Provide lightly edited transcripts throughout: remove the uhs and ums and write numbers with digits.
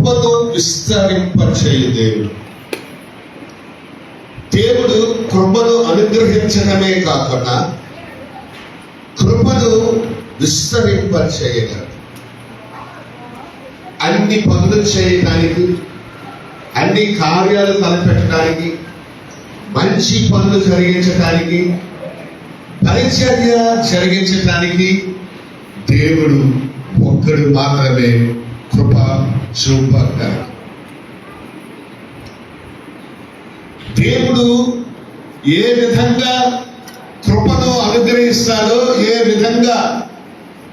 కృపను విస్తరింపచేయు దేవుడు. దేవుడు కృపను అనుగ్రహించడమే కాకుండా కృపను విస్తరింపచేయగలడు. అన్ని పనులు చేయడానికి, అన్ని కార్యాలు తలపెట్టడానికి, మంచి పనులు జరిగించడానికి, పరిచర్య జరిగించడానికి దేవుడు ఒక్కడు మాత్రమే కృప చూపగలడు. దేవుడు ఏ విధంగా కృపను అనుగ్రహిస్తాడో, ఏ విధంగా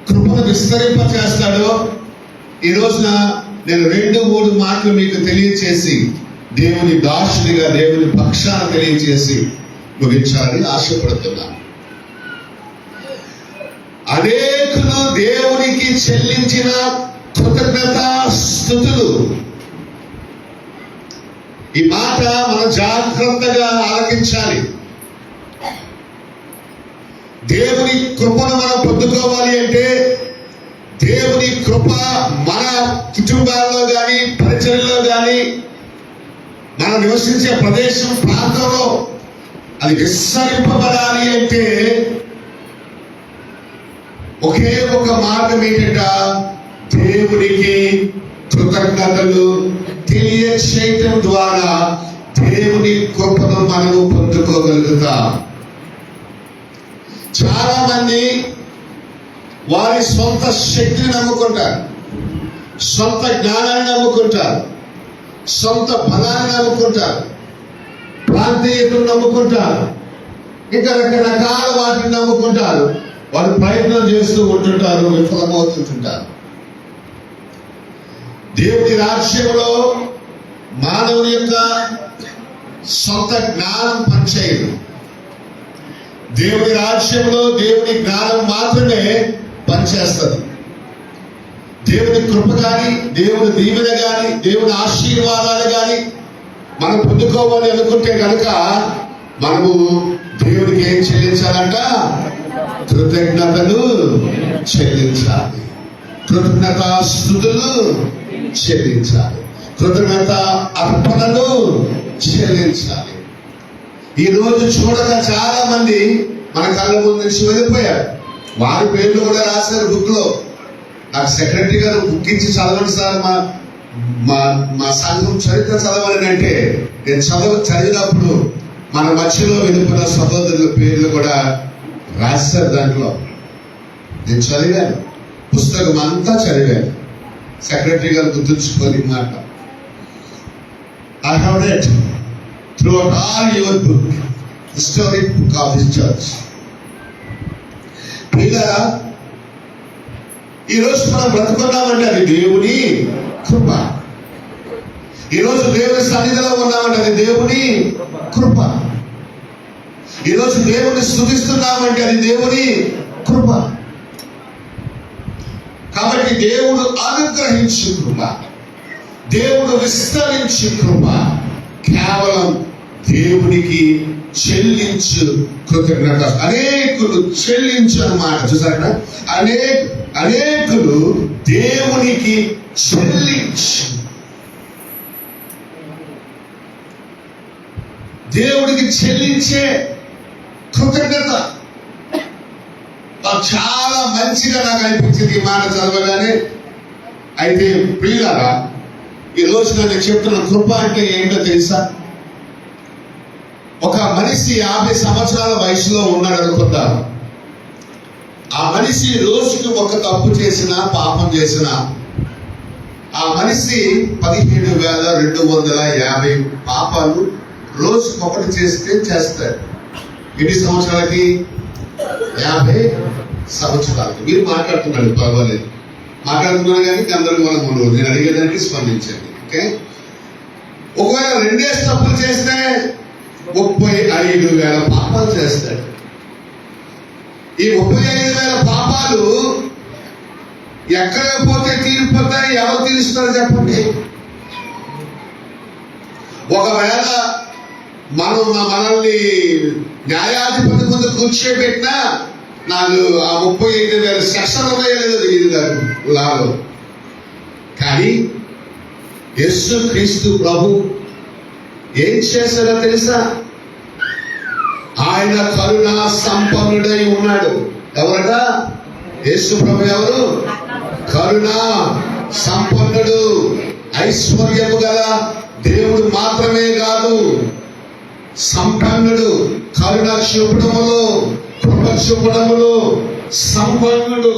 కృపను విస్తరింపచేస్తాడో ఈ రోజున నేను 2-3 మాటలు మీకు తెలియచేసి, దేవుని దాసునిగా దేవుని పక్షాన తెలియచేసి ముగించాలని ఆశపడుతున్నాను. అనేకులు దేవునికి చెల్లించిన కృతజ్ఞతాస్తుతులు. ఈ మాట మనం జాగ్రత్తగా ఆలకించాలి. దేవుని కృపను మనం పొందుకోవాలి అంటే, దేవుని కృప మన కుటుంబాల్లో కానీ, పరిచయంలో కానీ, మనం నివసించే ప్రదేశం ప్రాంతంలో అది విస్తరింపబడాలి అంటే ఒకే ఒక మార్గం ఏంటంట, దేవునికి కృతజ్ఞతలు తెలియచేయటం ద్వారా దేవుని కృపను మనము పొందుకోగలుగుతాం. చాలా మంది వారి సొంత శక్తిని నమ్ముకుంటారు, సొంత జ్ఞానాన్ని నమ్ముకుంటారు, సొంత బలాన్ని నమ్ముకుంటారు, ప్రాంతీయతను నమ్ముకుంటారు, ఇంకా రకరకాల వాటిని నమ్ముకుంటారు. వారు ప్రయత్నం చేస్తూ ఉంటుంటారు, విఫలమవుతుంటారు. దేవుని రాజ్యంలో మానవుని యొక్క సొంత జ్ఞానం పనిచేయదు. దేవుని రాజ్యంలో దేవుని జ్ఞానం మాత్రమే పనిచేస్తుంది. దేవుని కృప కానీ, దేవుని దీవెన కానీ, దేవుని ఆశీర్వాదాలు కానీ మనం పొందుకోవాలి అనుకుంటే కనుక మనము దేవునికి ఏం చెల్లించాలంట? కృతజ్ఞతలు చెల్లించాలి, కృతజ్ఞతాస్తుతులు చెల్లించాలి, కృతజ్ఞత అర్పణలు చెల్లించాలి. ఈ రోజు చూడగా చాలా మంది మన కళ్ళ ముందు నుంచి వెళ్ళిపోయారు. వారి పేర్లు కూడా రాశారు బుక్ లో. నాకు సెక్రటరీ గారు బుక్ ఇచ్చి చదవండి సార్, మా సంఘం చరిత్ర చదవాలని అంటే నేను చదివినప్పుడు మన మధ్యలో వెళ్ళిపోయిన సహోదరుల పేర్లు కూడా రాశారు దాంట్లో. నేను చదివాను, పుస్తకం అంతా చదివాను. సెక్రటరీ గారు గుర్తుంచుకోని మాట. I have read throughout all your book, historic book of this church. పిల్లరా, ఈరోజు మనం బ్రతుకున్నామంటే అది దేవుని కృప. ఈరోజు దేవుని సన్నిధిలో ఉన్నామంటే అది దేవుని కృప. ఈరోజు దేవుని స్తుతిస్తున్నామంటే అది దేవుని కృప. కాబట్టి దేవుడు అనుగ్రహించు కృప, దేవుడు విస్తరించు కృప కేవలం దేవునికి చెల్లించు కృతజ్ఞత. అనేకులు చెల్లించు అన్నమాట. చూసారా, అనేకులు దేవునికి చెల్లించు, దేవుడికి చెల్లించే కృతజ్ఞత. చాలా మంచిగా నాకు అనిపించింది ఈ మాట చదవగానే. అయితే ప్రియులారా, ఈ రోజు నేను చెప్తున్న కృప అంటే ఏంటో తెలుసా? ఒక మనిషి 50 సంవత్సరాల వయసులో ఉన్నాడు అనుకుందాం. ఆ మనిషి రోజుకి ఒక తప్పు చేసినా, పాపం చేసినా, ఆ మనిషి 17,250 పాపాలు రోజుకి ఒకటి చేస్తే చేస్తాడు. ఎన్ని సంవత్సరాలకి? 50 సంవత్సరాలకి. మీరు మాట్లాడుతున్నాడు, పర్వాలేదు, మాట్లాడుతున్నారు కానీ గందరగోళం ఉండదు. నేను అడిగేదానికి స్పందించండి. ఓకే, ఒకవేళ 2 తప్పులు చేస్తే 35,000 పాపాలు చేస్తాడు. ఈ 35,000 పాపాలు ఎక్కడ పోతే తీరిపోతాయి? ఎవరు తీరుస్తారు చెప్పండి? ఒకవేళ మనల్ని న్యాయాధిపతి ముందు కూర్చోబెట్టినా నాకు ఆ 35,000 సెక్షన్ ఉన్నాయో లేదో తెలియదు నాకు లాలో. కానీ యేసు క్రీస్తు ప్రభు ఏం చేశారో తెలుసా? ఆయన కరుణా సంపన్నుడై ఉన్నాడు. ఎవరట? యేసు ప్రభు ఎవరు? కరుణా సంపన్నుడు, ఐశ్వర్యము గల దేవుడు మాత్రమే కాదు, సంపన్నుడు, కరుణ చూపడములో, కృప చూపడములో సంపన్నుడు.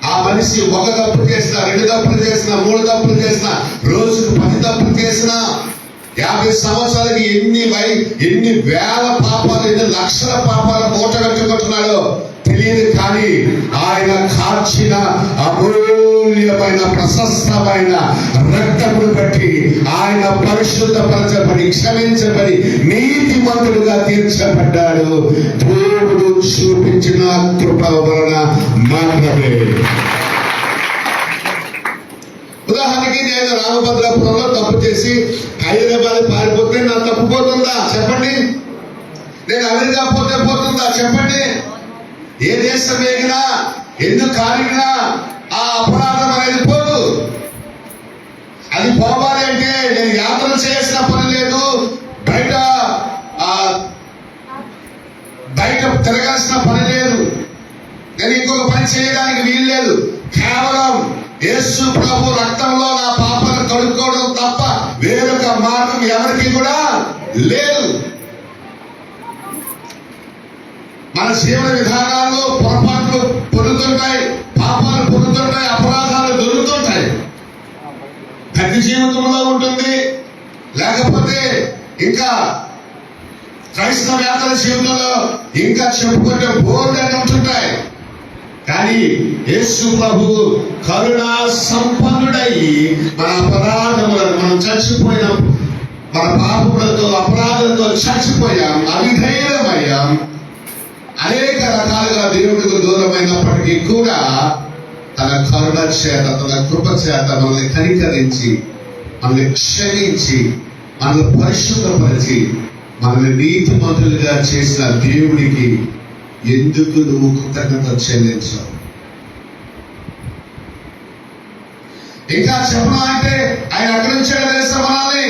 ఆ మనిషి ఒక తప్పు చేసినా, 2 తప్పులు చేసినా, 3 తప్పులు చేసినా, రోజుకు 10 తప్పులు చేసినా, 50 సంవత్సరాలకి ఎన్ని వేల పాపాలు, ఎన్ని లక్షల పాపాలు మూట కట్టుకుంటున్నాడో తెలియదు. కానీ ఆయన కార్చిన అమూల్యమైన ప్రశస్తమైన రక్తమును బట్టి ఆయన పరిశుద్ధపరచబడి, క్షమించబడి, నీతిమంతుడుగా తీర్చబడ్డాడు. దేవుడు చూపించిన కృప వలన మాత్రమే. ఉదాహరణకి నేను రామభద్రాపురంలో తప్పు చేసి హైదరాబాద్ పారిపోతే నా తప్పు పోతుందా? చెప్పండి. నేను అమెరికా పోతే పోతుందా? చెప్పండి. ఏ దేశం ఎగినా, ఎందుకు కాలినా ఆ అపరాధం అనేది పోదు. అది పోవాలి అంటే నేను యాత్ర చేసిన పని లేదు, బయట తిరగాల్సిన పని లేదు, నేను ఇంకొక పని చేయడానికి వీలు లేదు. కేవలం యేసు ప్రభు రక్తంలో నా పాపాలు కడుక్కోవడం తప్ప వేరొక మార్గం ఎవరికి కూడా లేదు. మన జీవన విధానాల్లో పొరపాట్లు పొందుతుంటాయి, పాపాలు పొందుతుంటాయి, అపరాధాలు దొరుకుతుంటాయి. ప్రతి జీవితంలో ఉంటుంది. లేకపోతే ఇంకా క్రైస్తవ యాత్ర జీవితంలో ఇంకా చెప్పుకుంటే బోర్డు అని ఉంటుంటాయి. కానీ యేసు ప్రభు కరుణా సంపన్నుడై మన అపరాధములను, మనం చచ్చిపోయినాం, మన పాపములతో అపరాధంతో చచ్చిపోయాం, అవిధేయులమయ్యాం, అనేక రకాలుగా దేవుడికి దూరమైనప్పటికీ కూడా తన కరుణ చేత, తన కృప చేత మనల్ని కనికరించి, మనల్ని క్షమించి, మనల్ని పరిశుద్ధపరిచి, మనల్ని నీతిమంతులుగా చేసిన దేవుడికి ఎందుకు నువ్వు కృతజ్ఞత చెల్లించావు? ఇంకా చెప్పడం అంటే ఆయన అక్కడి నుంచి తెలుసా? మనల్ని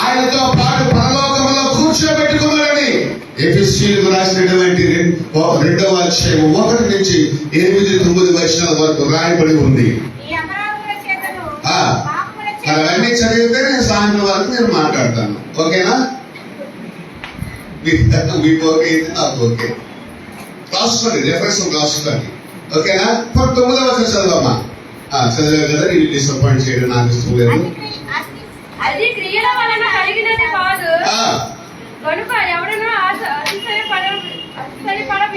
ఆయనతో పాటు పరలోకములో కూర్చోబెట్టుకున్నాడని ఎఫెసీయులకు రాసినటువంటి 2వ అధ్యాయం 1 నుంచి 8-9 వచనాల వరకు రాయబడి ఉంది. అవన్నీ చదివితే నేను సాయంత్రం వరకు నేను మాట్లాడతాను. ఓకేనా? మీకు ఓకే అయితే నాకు ఓకే. రాసుకోండి, రెఫరెన్స్ రాసుకోండి. ఓకేనా? 9వ వచనం చదవమ్మా. చదివే కదా, నేను డిసప్పాయింట్ చేయడం నాకు ఇష్టం లేదు.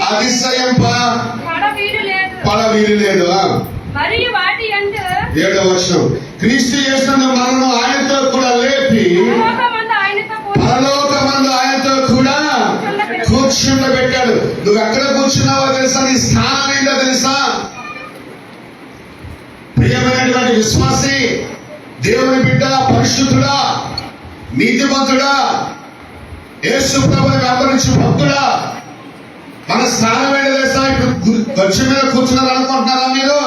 అతిశయం పడవీరు లేదు. మరియు వాటి యందు 7వ వచనం, క్రీస్తు యేసును మనము ఆయనతో కూడా లేపి పరలోకమందు ఆయనతో కూడా కూర్చుండబెట్టాడు. నువ్వు ఎక్కడ కూర్చున్నావో తెలుసా? నీ స్థానం ఏంటో తెలుసా? ప్రియమైనటువంటి విశ్వాసి, దేవుని బిడ్డ, పరిశుద్ధుడా, నీతిమంతుడా, యేసు ప్రభువుని వెంబడించు భక్తుడా, మన స్థానం ఏంటో తెలుసా? ఇప్పుడు గచ్చు మీద కూర్చున్నారు అనుకుంటున్నారా మీరు?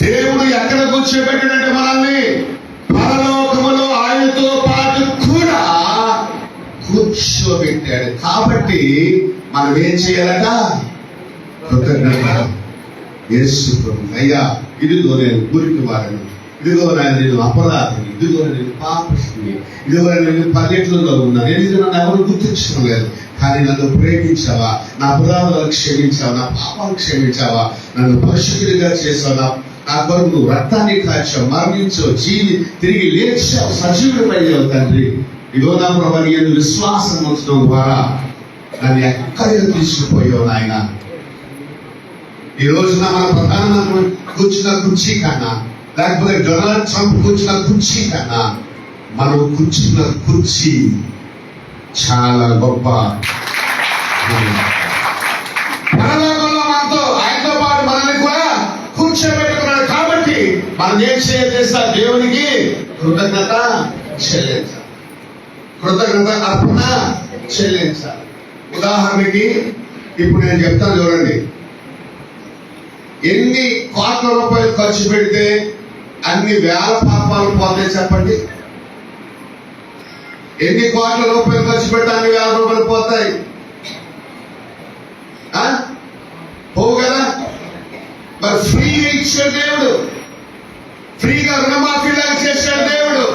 దేవుడు ఎక్కడ కూర్చోబెట్టాడంటే మనల్ని పరలోకములో ఆయనతో పాటు కూడా కూర్చోబెట్టాడు. కాబట్టి మనం ఏం చేయాలట? కృతజ్ఞత. యేసు ప్రభు, అయ్యా ఇదిగో నేను ఊరికి వారిని, ఇదిగో నేను అపరాధిని, ఇదిగో నేను పాపిష్టిని, ఇదిగో నేను పల్లెటూరులో ఉన్నాను, ఎందుకు నన్ను ఎవరు గుర్తించడం లేదు, కానీ నన్ను ప్రేమించావా, నా అపరాధాలు క్షమించావా, నా పాపాలు క్షమించావా, నన్ను పరిశుద్ధుడిగా చేసావా, నా కొరకు నువ్వు రక్తాన్ని కాచావు, మరణించావు, తిరిగి లేచావు, సజీవుడిపయ్యావు తండ్రి. ఇదిగో నా ప్రభు, నీ యందు విశ్వాసం ఉంచడం ద్వారా నన్ను ఎక్కడికి తీసుకుపోయావు నాయన. ఈ రోజున మన ప్రధానమంత్రి కూర్చున్న కుర్చీ కన్నా, లేకపోతే డొనాల్డ్ ట్రంప్ కూర్చున్న కుర్చీ కన్నా, మనం కూర్చున్న కుర్చీ చాలా గొప్ప. పరలోకంలో మనతో ఆయనతో పాటు మనల్ని కూడా కూర్చోబెట్టుకున్నాడు. కాబట్టి మనం ఏం చేయాలి? దేవునికి కృతజ్ఞత చెల్లించాలి, కృతజ్ఞత అర్పణ చెల్లించాలి. ఉదాహరణకి ఇప్పుడు నేను చెప్తాను చూడండి, ఎన్ని కోట్ల రూపాయలు ఖర్చు పెడితే అన్ని వేల పాపాలు పోతాయి చెప్పండి. ఎన్ని కోట్ల రూపాయలు ఖర్చు పెడితే అన్ని వేల రూపాయలు పోతాయి. పోవు కదా. మరి ఫ్రీగా ఇచ్చే దేవుడు, ఫ్రీగా రుణమాఫీలాగా చేశాడు దేవుడు,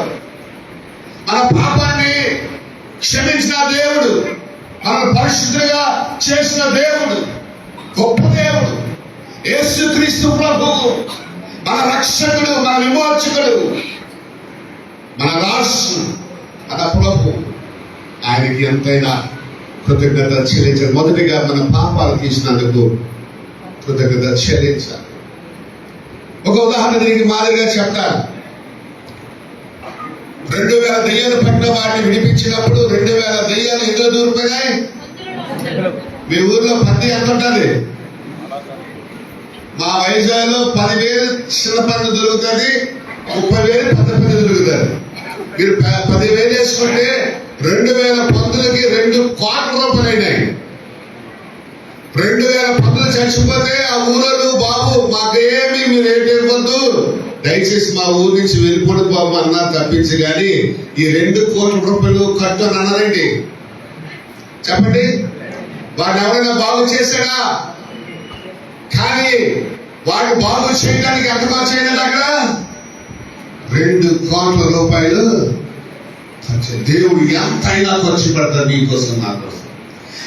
మన పాపాన్ని క్షమించిన దేవుడు, మన పరిశుద్ధులుగా చేసిన దేవుడు, గొప్ప దేవుడు యేసుక్రీస్తు ప్రభువు, మన రక్షకుడు, మన విమోచకుడు, మన రాజు, మన ప్రభు. ఆయనకి ఎంతైనా కృతజ్ఞత చెల్లించాలి. మొదటిగా మన పాపాలు తీసినందుకు కృతజ్ఞత చెల్లించాలి. ఒక ఉదాహరణ దీనికి మాదిరిగా చెప్తాను. 2000 దెయ్యాలు పట్టిన వాటిని విడిపించినప్పుడు 2000 దెయ్యాలు ఎందులో దూరిపోయినాయి? మీ ఊర్లో పత్తి ఎంత ఉంటుంది? మా వైజాగ్లో 10,000 చిన్న పన్ను దొరుకుతుంది, 30,000 పెద్ద పన్ను దొరుకుతుంది. మీరు 10,000 వేసుకుంటే 2,000 పందులకి 2 కోట్ల రూపాయలు అయినాయి. 2,000 పందులు చచ్చిపోతే ఆ ఊరోళ్ళు, బాబు మాకేమి మీరు ఏంటి ఇవ్వద్దు, దయచేసి మా ఊరు నుంచి వెళ్ళిపోడు బాబు అన్నారు తప్పించి, కానీ ఈ 2 కోట్ల రూపాయలు కట్టు అని అన్నారండి. చెప్పండి, వాడు ఎవరైనా బాగు చేశాడా? కానీ వాడు బాగు చేయడానికి ఎంత ఖర్చు అయినది అక్కడ? 2 కోట్ల రూపాయలు ఖర్చు. దేవుడు ఎంతైనా ఖర్చు పెడతాడు నీకోసం, నా కోసం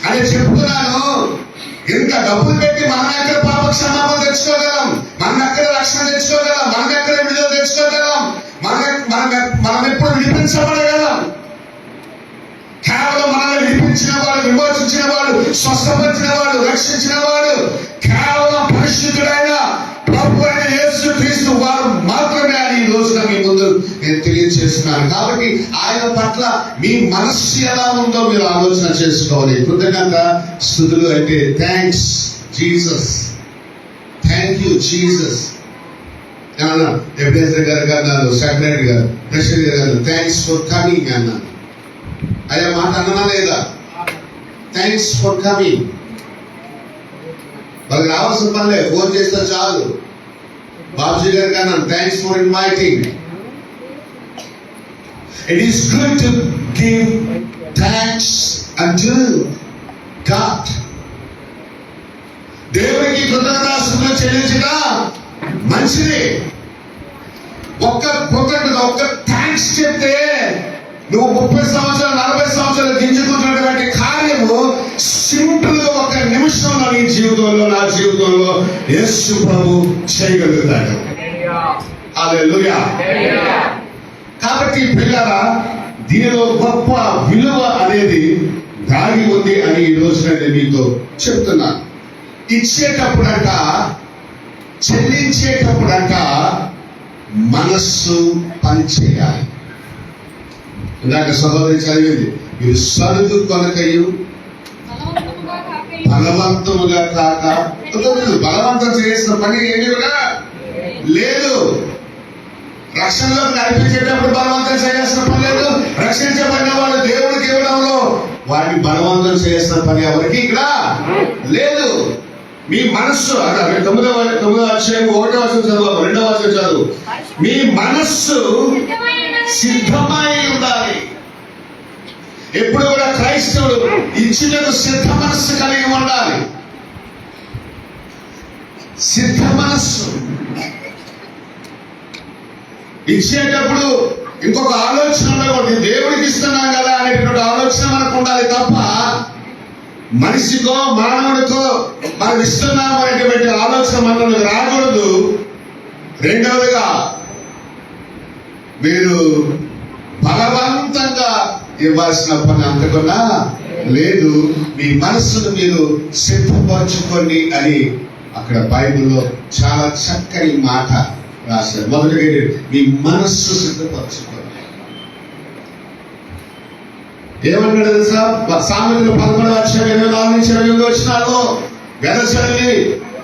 అని చెప్తున్నాను. ఇంత డబ్బులు పెట్టి మనం ఎక్కడ పాప క్షమాపణ తెచ్చుకోగలం? మనం ఎక్కడ రక్షణ తెచ్చుకోగలం? మనం ఎక్కడ విడుదల తెచ్చుకోగలం? మనం ఎప్పుడు విడిపించబడగలం? కేవలం మనల్ని విడిపించిన వాడు, విమోచించిన వాడు, స్వస్థపరిచిన వాడు, రక్షించిన వాడు కేవలం పరిశుద్ధుడైన ప్రభు అయిన యేసుక్రీస్తు వారు మాత్రమే అని ఈ రోజున మీ ముందు నేను తెలియజేస్తున్నాను. కాబట్టి ఆయన పట్ల మీ మనస్సు ఎలా ఉందో మీరు ఆలోచన చేసుకోవాలి. కృతజ్ఞత స్తుతులు అంటే thanks Jesus, thank you Jesus. Ebenezer గారు అన్నారు, సెక్రటరీ గారు, ప్రెసిడెంట్ గారు, థ్యాంక్స్ ఫర్ కమింగ్ అన్నారు. అయ్యా మాట అన్నా లేదా? Thanks for coming. వాళ్ళకి రావాల్సిన పనిలే, ఫోన్ చేస్తే చాలు. బాబుజీ గారికి అన్నాను, thanks for inviting. It is good to give thanks unto God. దేవునికి కృతజ్ఞతాస్తుతులు చెల్లించగా మంచిది. ఒక్క కృతజ్ఞత, ఒక్క థ్యాంక్స్ చెప్తే నువ్వు 30 సంవత్సరాలు 40 సంవత్సరాలు గింజుకుంటున్నటువంటి కార్యము సింపుల్ గా 1 నిమిషంలో నీ జీవితంలో, నా జీవితంలో యేసు ప్రభు చేయగలుగుతాడు. హల్లెలూయా. కాబట్టి పిల్లరా, దీనిలో గొప్ప విలువ అనేది దాగి ఉంది అని ఈ రోజున నేను మీతో చెప్తున్నాను. ఇచ్చేటప్పుడంట, చెల్లించేటప్పుడంట మనస్సు పనిచేయాలి. ఇందాక సహోదరి చదివింది, మీరు సరుకు కొనకయు బలవంతముగా కాక. బలవంతం చేసిన పని ఏమి కూడా లేదు. రక్షణలోకి నడిపించేటప్పుడు బలవంతం చేయాల్సిన పని లేదు. రక్షించబడిన వాళ్ళు దేవుడికి ఇవ్వడంలో వాడిని బలవంతం చేయాల్సిన పని ఎవరికి ఇక్కడ లేదు. మీ మనస్సు 9వ అధ్యాయం 1వ వచనం చదువు, 2వ వచనం చదువు. మీ మనస్సు సిద్ధమై ఉండాలి. ఎప్పుడు కూడా క్రైస్తవుడు ఇచ్చుటకు సిద్ధ మనస్సు కలిగి ఉండాలి. సిద్ధ మనస్సు. ఇచ్చేటప్పుడు ఇంకొక ఆలోచన ఉండకూడదు, దేవుడికి ఇస్తున్నాం కదా అనేటువంటి ఆలోచన మనకు ఉండాలి తప్ప మనిషికో మానవుడికో మనం ఇస్తున్నాం అనేటువంటి ఆలోచన మనకు రాకూడదు. రెండవదిగా, మీరు బలవంతంగా ఇవ్వాల్సిన పని అంతకున్నా లేదు. మీ మనస్సును మీరు సిద్ధపరచుకోండి అని అక్కడ బైబిల్లో చాలా చక్కని మాట రాశారు. మొదటిగా మీ మనస్సు సిద్ధపరచుకోండి. ఏమన్నాడు తెలుసా? సామెతలు 11వ అధ్యాయం 24 నుంచి 28 వచనాల్లో వెదజల్లి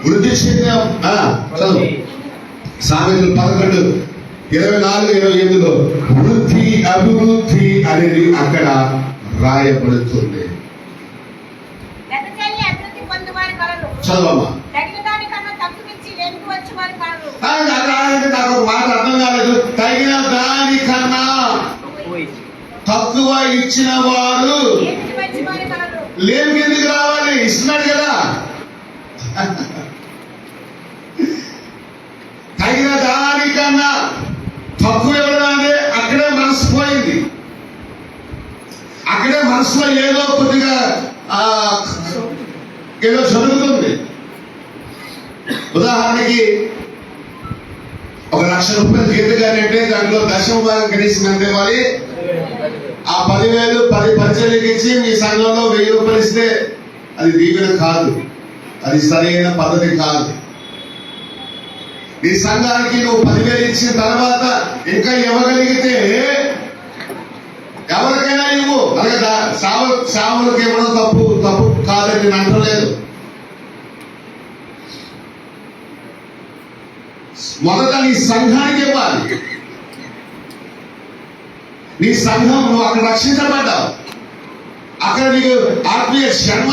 వృద్ధి చెందిన చదువు. సామెతలు 11:24-28లో వృద్ధి, అభివృద్ధి అనేది అక్కడ రాయబడుతుంది. చదవమ్మా. నాకు ఒక మాట అర్థం కాలేదు. తక్కువ ఇచ్చిన వారు ఏమిటి మంచి పని కాదు. లేని ఎందుకు రావాలి? ఇస్తున్నాడు కదా. తగిన దానికన్నా తక్కువ ఇవ్వడం అంటే అక్కడే మనసు పోయింది. అక్కడే మనసులో ఏదో కొద్దిగా ఏదో జరుగుతుంది. ఉదాహరణకి 1,00,000 రూపాయలు జీతగానే అంటే దాంట్లో దశమ భాగం కనీసం ఎంత ఇవ్వాలి? ఆ 10,000 10 పరిచయలకు ఇచ్చి మీ సంఘంలో 1,000 రూపాయలు ఇస్తే అది దీవెన కాదు, అది సరైన పద్ధతి కాదు. నీ సంఘానికి నువ్వు 10,000 ఇచ్చిన తర్వాత ఇంకా ఇవ్వగలిగితే ఎవరికైనా ఇవ్వు. అలాగే సావులకు ఇవ్వడం తప్పు కాదని నేను అంటలేదు. మొదట నీ సంఘానికి ఇవ్వాలి. నీ సంఘం, నువ్వు అక్కడ రక్షించబడ్డావు, అక్కడ నీకు ఆత్మీయ జన్మ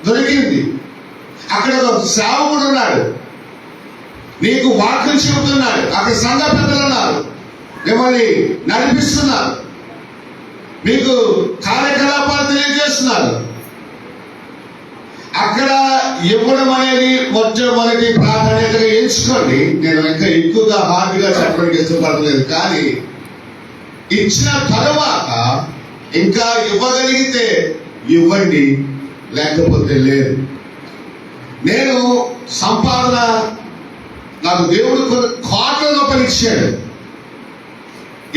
దొరికింది, అక్కడ ఒక సేవకుడు ఉన్నాడు, నీకు వాక్యం చెబుతున్నాడు, అక్కడ సంఘ పెద్దలు ఉన్నారు, మిమ్మల్ని నడిపిస్తున్నారు, మీకు కార్యకలాపాలు తెలియజేస్తున్నారు. అక్కడ ఇవ్వడం అనేది మొట్టమొదటి ప్రాధాన్యతగా ఎంచుకోండి. నేను ఇంకా ఎక్కువగా హార్డ్గా చెప్పడానికి ఇష్టపడలేదు, కానీ ఇచ్చిన తరువాత ఇంకా ఇవ్వగలిగితే ఇవ్వండి, లేకపోతే లేదు. నేను సంపాదన నాకు దేవుడు కొన్ని కోట్ల రూపాయలు ఇచ్చాడు.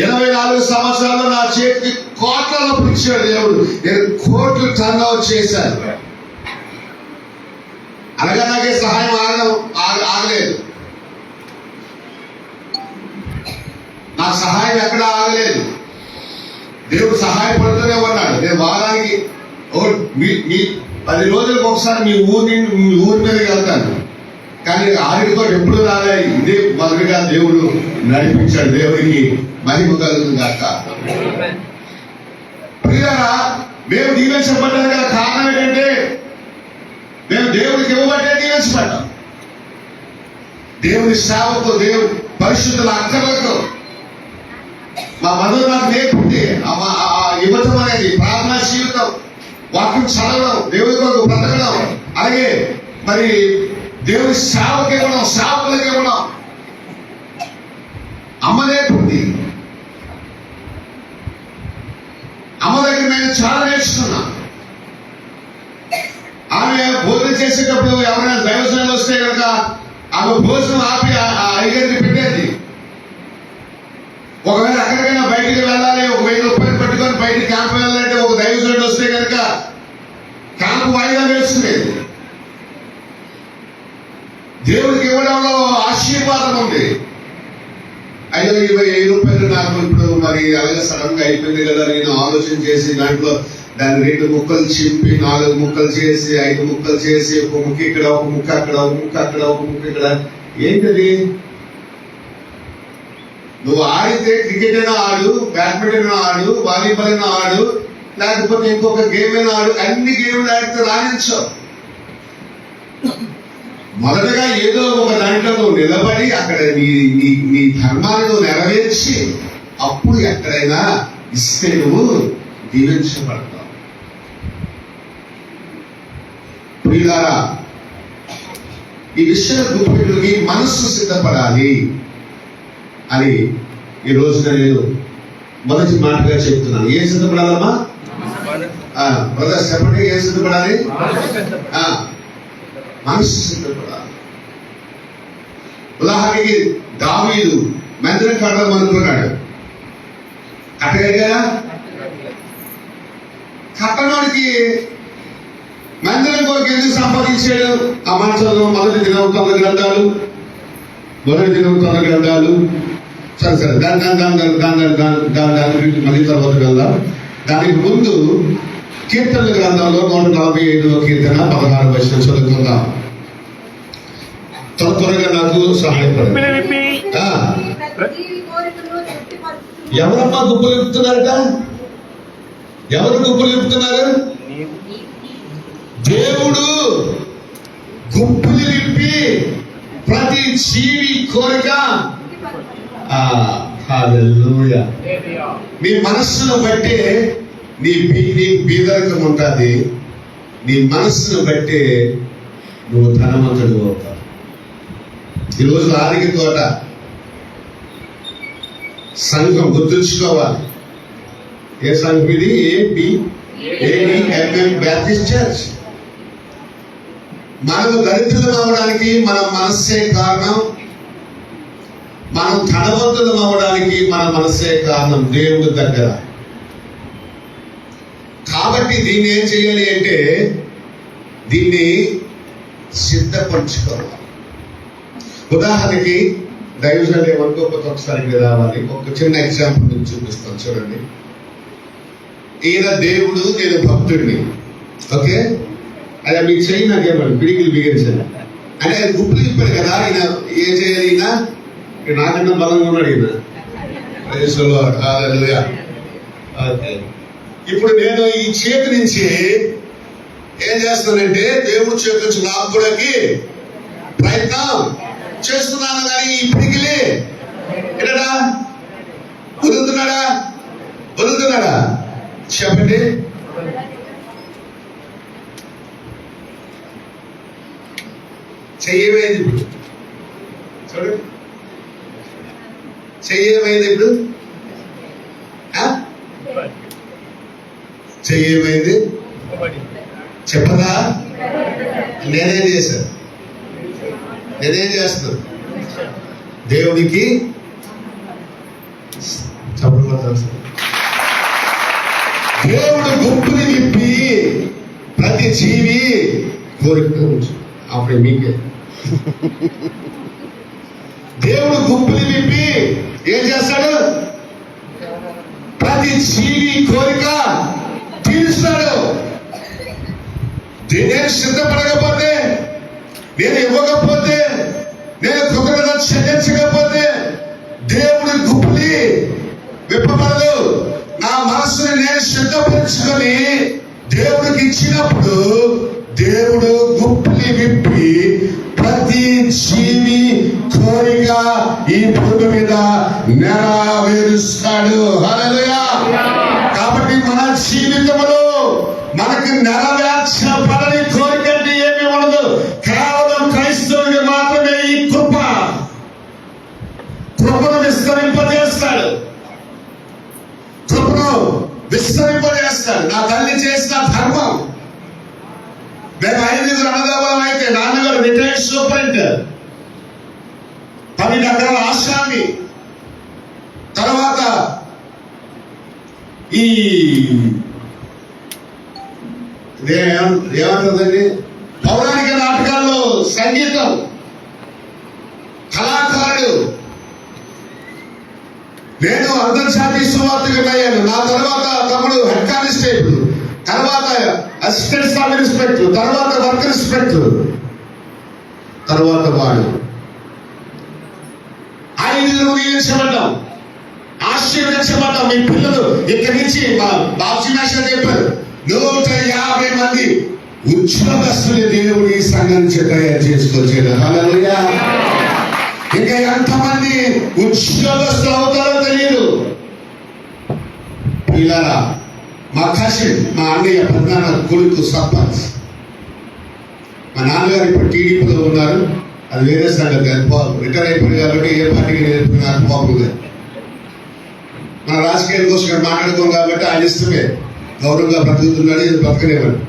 84 సంవత్సరాలు నా చేతికి కోట్ల రూపాయలు ఇచ్చాడు దేవుడు. నేను కోట్లు టర్న్ అవుట్ చేశాను. అనగా నాకే సహాయం ఆగలేదు. నా సహాయం ఎక్కడ ఆగలేదు. దేవుడు సహాయపడుతూనే ఉన్నాడు. నేను వారానికి 10 రోజులకు ఒకసారి మీ ఊరి మీదకి వెళ్తాను, కానీ ఆడితో ఎప్పుడు రాలే. ఇదే మొదటిగా దేవుడు నడిపించాడు. దేవుడికి మహిమ కలుగుతుంది కాక. ప్రియులారా, మేము దీవించబడ్డాం కదా. కారణం ఏంటంటే మేము దేవుడికి ఇవ్వబట్టే దీవించబడ్డాం. దేవుని సేవకు, దేవుని పరిశుద్ధుల అక్కర్లకు మా మధురు నాకు నేర్పుంటే ఇవ్వటం అనేది ప్రార్థనా జీవితం, వాక్యం చదవడం, దేవుడి కొరకు బ్రతకడం, అలాగే మరి దేవుని సేవకి ఇవ్వడం, సేవకులకు ఇవ్వడం అమ్మ నేర్పుంది. అమ్మ దగ్గర నేను చాలా నేర్చుకున్నా. ఆమె భోజనం చేసేటప్పుడు ఎవరైనా దైవజనాలు వస్తే కనుక ఆమె భోజనం ఆపి అయ్యగారికి పెట్టేది. ఒకవేళ ఎక్కడికైనా బయటికి వెళ్ళాలి, 1,000 రూపాయలు పట్టుకొని బయటికి క్యాంప్ వెళ్ళాలంటే ఒక దైవజనుడు వస్తే కనుక క్యాంపు వాయిదా వేసుకునేది. దేవుడికి ఇవ్వడంలో ఆశీర్వాదం ఉంది. అయ్యో 20,000 రూపాయలు నాకు ఇప్పుడు మరి అలాగే సడన్ గా అయిపోయింది కదా, నేను ఆలోచన చేసి దాంట్లో దాన్ని 2 ముక్కలు చింపి 4 ముక్కలు చేసి 5 ముక్కలు చేసి, ఒక ముక్క ఇక్కడ, ఒక ముక్క అక్కడ, ఒక ముక్క అక్కడ, ఒక ముక్క ఇక్కడ. ఏంటది? నువ్వు ఆడితే క్రికెట్ అయినా ఆడు, బ్యాడ్మింటన్ ఆడు, వాలీబాల్ అయినా ఆడు, లేకపోతే ఇంకొక గేమ్ అయినా ఆడు. అన్ని గేమ్లు ఆడితే రాణించవు. మొదటగా ఏదో ఒక దాంట్లో నువ్వు నిలబడి అక్కడ నీ ధర్మాన్ని నువ్వు నెరవేర్చి అప్పుడు ఎక్కడైనా ఇస్తే నువ్వు దీవించబడతావు. ప్రియులారా, ఈ విషయం గుర్తుపెట్టుకుని మనస్సు సిద్ధపడాలి అని ఈ రోజున నేను మొదటి మాటగా చెప్తున్నాను. ఏం సిద్ధపడాలమ్మా? బ్రదర్స్ చెప్పండి, ఏం సిద్ధపడాలి? మనస్సు సిద్ధపడాలి. ఉదాహరణకి దావీదు మందిరం కడదాం అనుకున్నాడు. కట్టగలిగారా? కట్టడానికి మందిరం కొరకు ఎందుకు సంపాదించాడు? ఆ మనసులో మొదటి దినవృత్తాంత గ్రంథాలు సరే దాని మళ్ళీ తర్వాత వెళ్దాం. దానికి ముందు కీర్తనల గ్రంథంలో 145వ కీర్తన 16వ వచనం చదువుకుందాం. త్వరగా నాకు సహాయపడండి. ఎవరమ్మా గుంపులు ఇప్పుతున్నారట? ఎవరు గుంపులు ఇప్పుతున్నారు? దేవుడు గుంపులు నింపి ప్రతి జీవి కోరిక. హల్లెలూయా. నీ మనస్సును బట్టి నీ బీదరికం ఉంటుంది. నీ మనస్సును బట్టి నువ్వు ధనవంతుడు అవుతావు. ఈరోజు ఆరిగి తోట సంఘం గుర్తుంచుకోవాలి. ఏ సంఘం ఇది? Baptist church. మనకు దరిద్రులం అవ్వడానికి మన మనస్సే కారణం. మనం ధనవంతులం అవ్వడానికి మన మనస్సే కారణం దేవుడి దగ్గర. కాబట్టి దీన్ని ఏం చేయాలి అంటే దీన్ని సిద్ధపరచుకోవాలి. ఉదాహరణకి దైవజనులు ఏమనుకోకపోతే ఒకసారి ఇక్కడ రావాలి. ఒక చిన్న ఎగ్జాంపుల్ మీకు చూపిస్తాను, చూడండి. ఈయన దేవుడు, నేను భక్తుడిని. ఓకే, అది మీకు చెయ్యి నాకేమన్నా పిడికిలు బిగించాను అంటే అది గుప్పులు ఇప్పాడు కదా. ఈయన ఏం చేయాలి? ఈయన నాకన్నా బలంగా ఉన్నాడు. ఈయన ఇప్పుడు నేను ఈ చేతి నుంచి ఏం చేస్తానంటే దేవుడి చేతి నుంచి లాక్కోవడానికి ప్రయత్నం చేస్తున్నాను. కానీ ఈ పిడికిలి ఎడడా వదులుతున్నాడా చెప్పండి. చెయ్యమైంది ఇప్పుడు, చూడండి. చెయ్యమైంది ఇప్పుడు, చెయ్యమైంది చెప్పదా? నేనేం చేశాను? నేనేం చేస్తున్నాను? దేవుడికి చెప్పడం. దేవుడు గుంపుని విప్పి ప్రతి జీవి కోరిక అప్పుడే మీకే. దేవుడు గుంపుని విప్పి ఏం చేస్తాడు? ప్రతి జీవి కోరిక తీరుస్తాడు. నేను సిద్ధపడకపోతే, నేను ఇవ్వకపోతే, నేను కృతజ్ఞత చెల్లించకపోతే దేవుడి గుంపుని విప్పబడదు. నా మనస్సుని నేను సిద్ధపరచుకొని దేవుడికి ఇచ్చినప్పుడు దేవుడు గుంపుని విప్పి ప్రతి జీవి కోరిక ఈ భూమి మీద నెరవేరుస్తాడు. హల్లెలూయా. కాబట్టి మన జీవితంలో మనకి నెరవేర్చబడని కోరిక అంటే ఏమీ ఉండదు. కేవలం క్రైస్తవుడికి మాత్రమే ఈ కృపను విస్తరింపజేస్తాడు. నా తల్లి చేసిన ధర్మం. మేము 5 అన్నదమ్ములం అయితే నాన్నగారు రిటైర్డ్ సూపరింటెండెంట్, 12 ఎకరాల ఆశ్రామి. తర్వాత ఈ ఏమంటుందండి, పౌరాణిక నాటకాల్లో సంగీతం కళాకారుడు. నేను అంతర్జాతీయ సువార్తకుడిని అయ్యాను. నా తర్వాత తమ్ముడు హెడ్ కానిస్టేబుల్, తర్వాత అసిస్టెంట్ సబ్ ఇన్స్పెక్టర్, తర్వాత వర్క్ ఇన్స్పెక్టర్, తర్వాత వాడు 5 నియమించబడ్డాం, ఆశీర్వదించబడ్డాం. మీ పిల్లలు ఇక్కడి నుంచి మా బాబ్జీ మాస్టర్ చెప్పారు, 150 మంది ఉద్యోగస్తులు దేవుడు ఈ సంఘం నుంచి తయారు చేసుకొచ్చాడు. హల్లెలూయా. ఇంకా ఎంతమంది ఉద్యోగస్తులు అవుతారో తెలియదు. పిల్లరా, మా కసిన్, మా అన్నయ్య ప్రధాన కొడుకు సర్పంచ్. మా నాన్నగారు ఇప్పుడు టీడీపీలో ఉన్నారు, అది వేరే సంగతి. రిటైర్ అయిపోయింది కాబట్టి ఏ పార్టీకి నేర్పుతున్నారు పోకుండా. మన రాజకీయాల కోసం మాట్లాడుకోం కాబట్టి ఆయన ఇష్టమే, గౌరవంగా బ్రతుకుతున్నాడు, ఇది బ్రతకలేవాడు.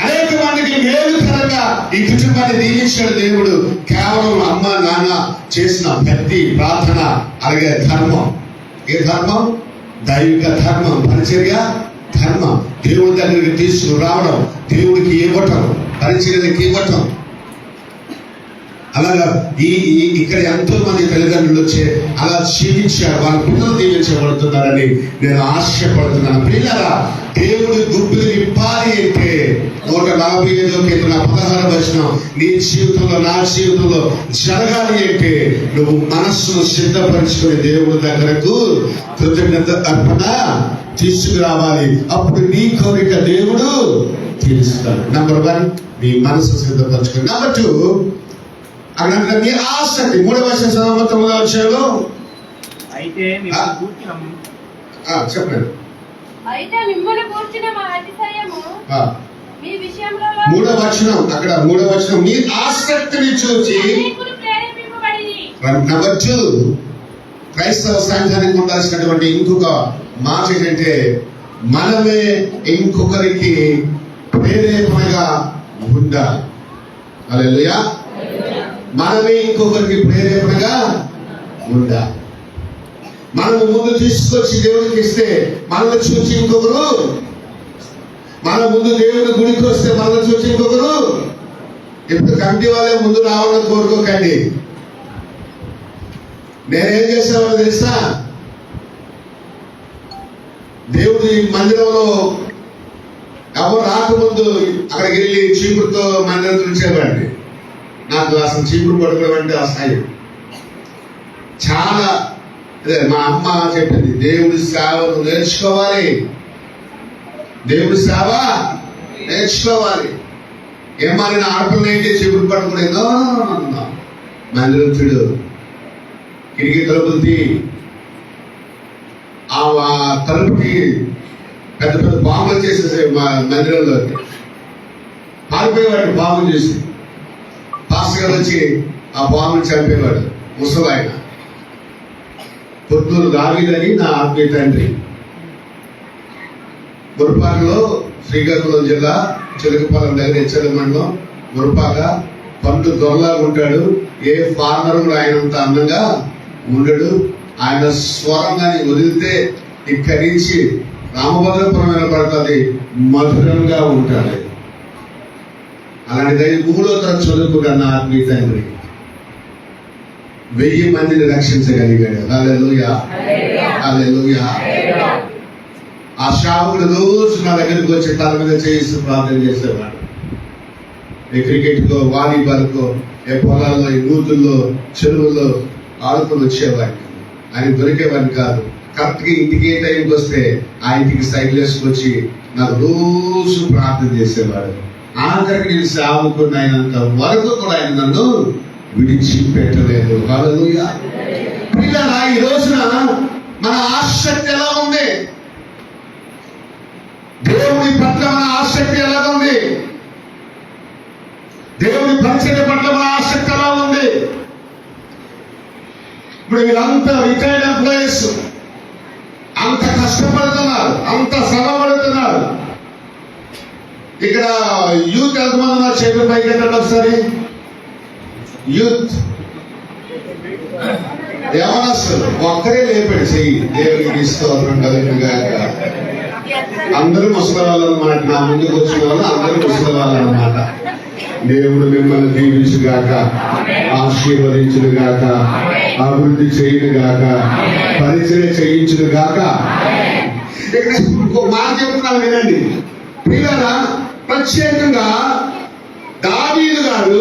అనేక మందికి మేలుకరంగా ఈ కుటుంబాన్ని దీవించాడు దేవుడు. కేవలం అమ్మ నాన్న చేసిన భక్తి, ప్రార్థన, అలాగే ధర్మం. ఏ ధర్మం? దైవిక ధర్మం, పరిచర్య ధర్మం. దేవుడి దగ్గరికి తీసుకురావడం, దేవుడికి ఇవ్వటం, పరిచర్యకి ఇవ్వటం. అలాగా ఇక్కడ ఎంతో మంది తల్లిదండ్రులు వచ్చి అలా జీవించారు, వాళ్ళ పిల్లలు దీవించబడుతున్నారని నేను ఆశపడుతున్నాను. పిల్లరా, దేవుడి గుంపులు విప్పాలి అంటే 145 కీర్తన 16వ వచనం నీ జీవితంలో, నా జీవితంలో జరగాలి అంటే నువ్వు మనస్సును సిద్ధపరచుకుని దేవుడి దగ్గరకు కృతజ్ఞత అర్పణ తీసుకురావాలి. అప్పుడు నీ కోరిక దేవుడు తీరుస్తాడు. నంబర్ 1, నీ మనసు సిద్ధపరచుకుని. నంబర్ 2, అక్కడ నీ ఆసక్తి. 3వ వచనం 9వ వచనంలో అయితే చెప్పండి. అయితే మిమ్మల్ని కూర్చిన మా అతిశయము మీ విషయంలో మూడవ వచనం, అక్కడ మూడవ వచనం, మీ ఆసక్తిని చూచి. అనేకులు ప్రేరేపింపబడి. నెంబర్ 2, క్రైస్తవ సంఘానికి ఉండాల్సినటువంటి ఇంకొక మాట ఏంటంటే, మనమే ఇంకొకరికి ప్రేరేపణగా ఉండాలి. హల్లెలూయా. మనమే ఇంకొకరికి ప్రేరేపణగా ఉండాలి. మనము ముందు తీసుకొచ్చి దేవుడికి ఇస్తే మనల్ని చూసి ఇంకొకరు, మన ముందు దేవుడి గుడికి వస్తే మనల్ని చూసి ఇంకొకరు. ఇప్పుడు కమిటీ వాళ్ళే ముందు రావాలని కోరుకోకండి. నేనేం చేసామో తెలుసా, దేవుడి మందిరంలో ఎవరు రాకముందు అక్కడికి వెళ్ళి చీపురుతో మందిరం తుడిచేవాడిని. నాకు అసలు చీపురు పడుకోవడం అంటే అసహ్యం. చాలా అదే మా అమ్మ చెప్పింది, దేవుడి సేవను నేర్చుకోవాలి, దేవుడి సేవ నేర్చుకోవాలి. ఏమా నేను ఆడపిల్ల ఏంటి చీపురు పట్టుకునేదో మందిరం చూడు, కిటికీ తలుపులు తీ, ఆ తలుపుకి పెద్ద పెద్ద బాంబులు చేసేసే మా మందిరంలో పారిపోయేవాడు. బాంబు చేసి పాస్టర్ గారు వచ్చి ఆ బాంబుని చంపేవాడు. ముసలాయన పొద్దులు దావీదని నా ఆత్మీయ తండ్రి. మురుపాకలో, శ్రీకాకుళం జిల్లా చిలకపాలెం దగ్గర హెచ్చల మండలం మురుపాక. పండు దొరలాగా ఉంటాడు. ఏ ఫార్మర్ కూడా ఆయనంత అందంగా ఉండడు. ఆయన స్వరం కానీ వదిలితే ఇక్కడి నుంచి రామభద్రపురం పడుతుంది, మధురంగా ఉంటాడు. అలాంటి 3వ తరగతి చదువుకున్నాడు నా ఆత్మీయ తండ్రి. 1000 మందిని రక్షించగలిగాడు. హల్లెలూయా, హల్లెలూయా. ఆ శావుడు రోజు నా దగ్గరికి వచ్చి తల మీద చేసి ప్రార్థన చేసేవాడు. ఏ క్రికెట్కో, వాలీబాల్కో, ఏ పొలాల్లో, ఈ నూతుల్లో, చెరువుల్లో ఆడుకొని వచ్చేవాడిని. ఆయన దొరికేవాడిని కాదు. కరెక్ట్గా ఇంటికి ఏ టైంకి వస్తే ఆ ఇంటికి సైకిల్ వేసుకొచ్చి నాకు రోజు ప్రార్థన చేసేవాడు. ఆఖరికి నేను సేవకుని అయినంత వరకు కూడా ఆయన నన్ను విడిచిపెట్టలేదు. హల్లెలూయా. పిల్లరా, ఈ రోజున మన ఆసక్తి ఎలా ఉంది? దేవుని పట్ల మన ఆసక్తి ఎలా ఉంది? దేవుని పరిచర్య పట్ల మన ఆసక్తి ఎలా ఉంది? ఇప్పుడు వీళ్ళంతా రిటైర్డ్ ఎంప్లాయీస్, అంత కష్టపడుతున్నారు, అంత శ్రమ పడుతున్నారు. ఇక్కడ యూత్ ఎంతమంది ఉన్నారు? చేతులు పైకి ఎత్తండి ఒకసారి. యూత్ యవనస్తులు ఒక్కరే లేపాడు చెయ్యి. దేవునికి స్తోత్రం కలుగుగాక. అందరూ ముసలి వాళ్ళు అన్నమాట. నా ముందుకు వచ్చిన వాళ్ళు అందరూ ముసలి వాళ్ళు అన్నమాట. దేవుడు మిమ్మల్ని దీవించుగాక, ఆశీర్వదించుగాక, అభివృద్ధి చేయుగాక, పరిచయం చేయించుగాక. ఇంకో మాట చెప్తున్నాను వినండి ప్రియులారా. ప్రత్యేకంగా దావీదు గారు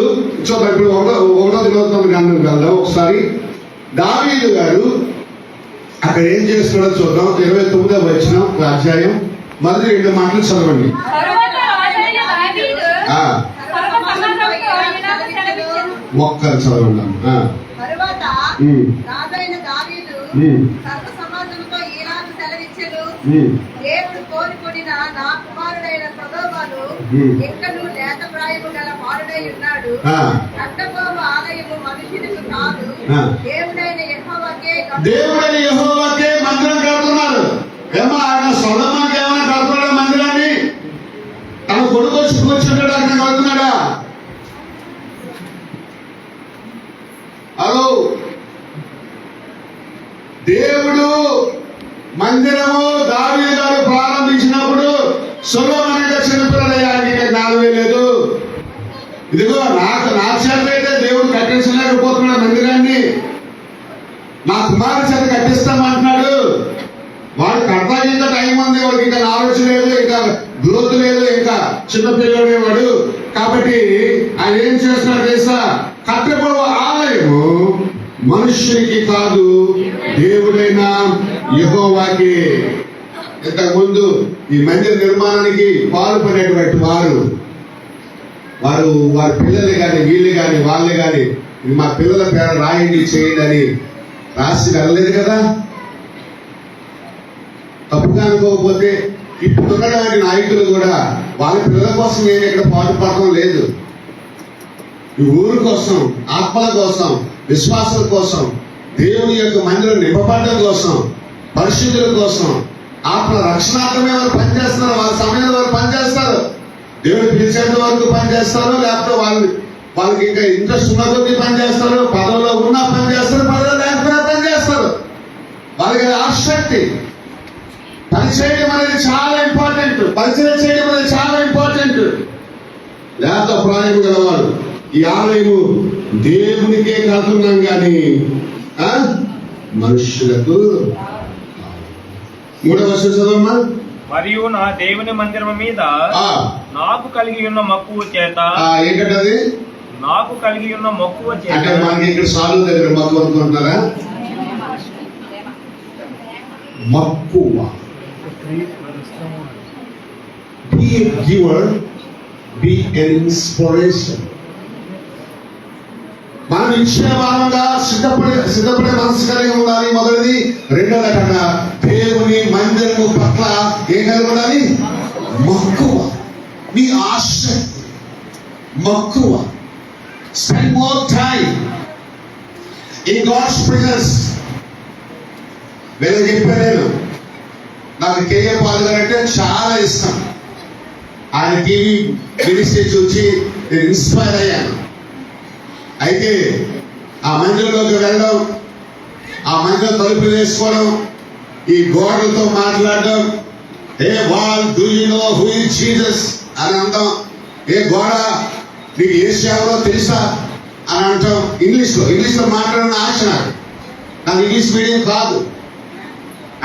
చూద్దాం. ఇప్పుడు 1వ దినోత్సవం గ్రంథం వెళ్దాం ఒకసారి. దావీదు గారు అక్కడ ఏం చేస్తున్నాడో చూద్దాం. 29వ వచనం అధ్యాయం మొదటి 2 మాటలు చదవండి. ఒక్కరు చదవండి. దేవుడు కోరుకొనిన నా కుమారుడైన సొలొమోను ఇంకను లేత ప్రాయము గల బాలుడై ఉన్నాడు. కట్టబోవు ఆలయము మనుషులకు కాదు, దేవుడైన యెహోవాకే మందిరం కడుతున్నారు. ఏమో ఆయన సొలొమోనుకి ఏమైనా కడుతున్నాడా మందిరాన్ని? తన కొడుకు వచ్చి కూర్చుంటాడు, అక్కడ కడుతున్నాడా? హలో, దేవుడు మందిరము దావీదు గారు ప్రారంభించినప్పుడు సొలొమోను చిన్నపిల్లడయ్యా, నీకు జ్ఞానమే లేదు. ఇదిగో నా చేత అయితే దేవుడు కట్టించలేకపోతున్నాడు మందిరాన్ని, నా కుమారు చేత కట్టిస్తామంటున్నాడు. వాడు కడతాకి ఇంకా టైం ఉంది, వాడికి ఇంకా నాలెడ్జ్ లేదు, ఇంకా గ్రోత్ లేదు, ఇంకా చిన్నపిల్లడే వాడు. కాబట్టి ఆయన ఏం చేస్తున్నాడు తెలుసా? కట్టబో ఆలయము మనుష్యునికి కాదు, దేవుడైన యెహోవాకి. ఇంతకు ముందు ఈ మందిర నిర్మాణానికి పాల్పడేటువంటి వారి పిల్లలు కానీ, వీళ్ళు కానీ, వాళ్ళే కానీ మా పిల్లల పేరు రాయండి, చేయండి అని రాసి వెళ్ళలేదు కదా. అనుకోకపోతే ఇప్పుడున్నటువంటి నాయకులు కూడా వాళ్ళ పిల్లల కోసం నేను ఇక్కడ పాటుపడటం లేదు. ఈ ఊరు కోసం, ఆత్మల కోసం, విశ్వాసం కోసం, దేవుని యొక్క మందిరం నింపబడడం కోసం, పరిశుద్ధుల కోసం, ఆత్మ రక్షణార్థమే వారు పనిచేస్తున్నారు. వాళ్ళ సమయంలో వారు పనిచేస్తారు. దేవుడు పిలిచేంత వరకు పనిచేస్తారు, లేకపోతే వాళ్ళకి ఇంకా ఇంట్రెస్ట్ ఉన్న కొద్దీ పనిచేస్తారు. పదవిలో ఉన్నా పనిచేస్తారు, పదవిలో లేకపోయినా పనిచేస్తారు. వాళ్ళకి ఆసక్తి. పనిచేయడం అనేది చాలా ఇంపార్టెంట్. పరిచయం చేయడం అనేది చాలా ఇంపార్టెంట్. లేత ప్రాయం గలవారు ఈ ఆలయము దేవునికే కడుతున్నాం కానీ మనుషులకు. 3వ వచనం చదవమ్మా. మరియు నా దేవుని మందిరము మీద నాకు కలిగి ఉన్న మక్కువ చేత. ఏంటది? నాకు కలిగి ఉన్న మక్కువ చేత. అంటే మనకి ఇక్కడ సాలు దగ్గర మక్కువ అనుకుంటున్నారా? మక్కువ. Be a giver, be an inspiration. మనం ఇచ్చే భాగంగా సిద్ధపడే మనసు కలిగి ఉండాలి. మొదటిది. రెండో రకంగా దేవుని మందిరము పట్ల ఏం కలిగి ఉండాలి? మక్కువ. మీ ఆసక్తి, మక్కువ. Spend more time in God's presence. నేను చెప్పాను, నేను నాకు కేఏ పాల్ గారు అంటే చాలా ఇష్టం. ఆయన టీవీ మినిస్ట్రీ చూసి నేను ఇన్స్పైర్ అయ్యాను. అయితే ఆ మందిరంలోకి వెళ్ళడం, ఆ మందిరం తలుపులు వేసుకోవడం, ఈ గోడలతో మాట్లాడడం, a wall do you know who is Jesus అని అంటాం. ఏ గోడ నీకు యేసు ఎవరో తెలుసా అని అంటాం. ఇంగ్లీష్లో మాట్లాడిన ఆశ నాకు ఇంగ్లీష్ మీడియం కాదు.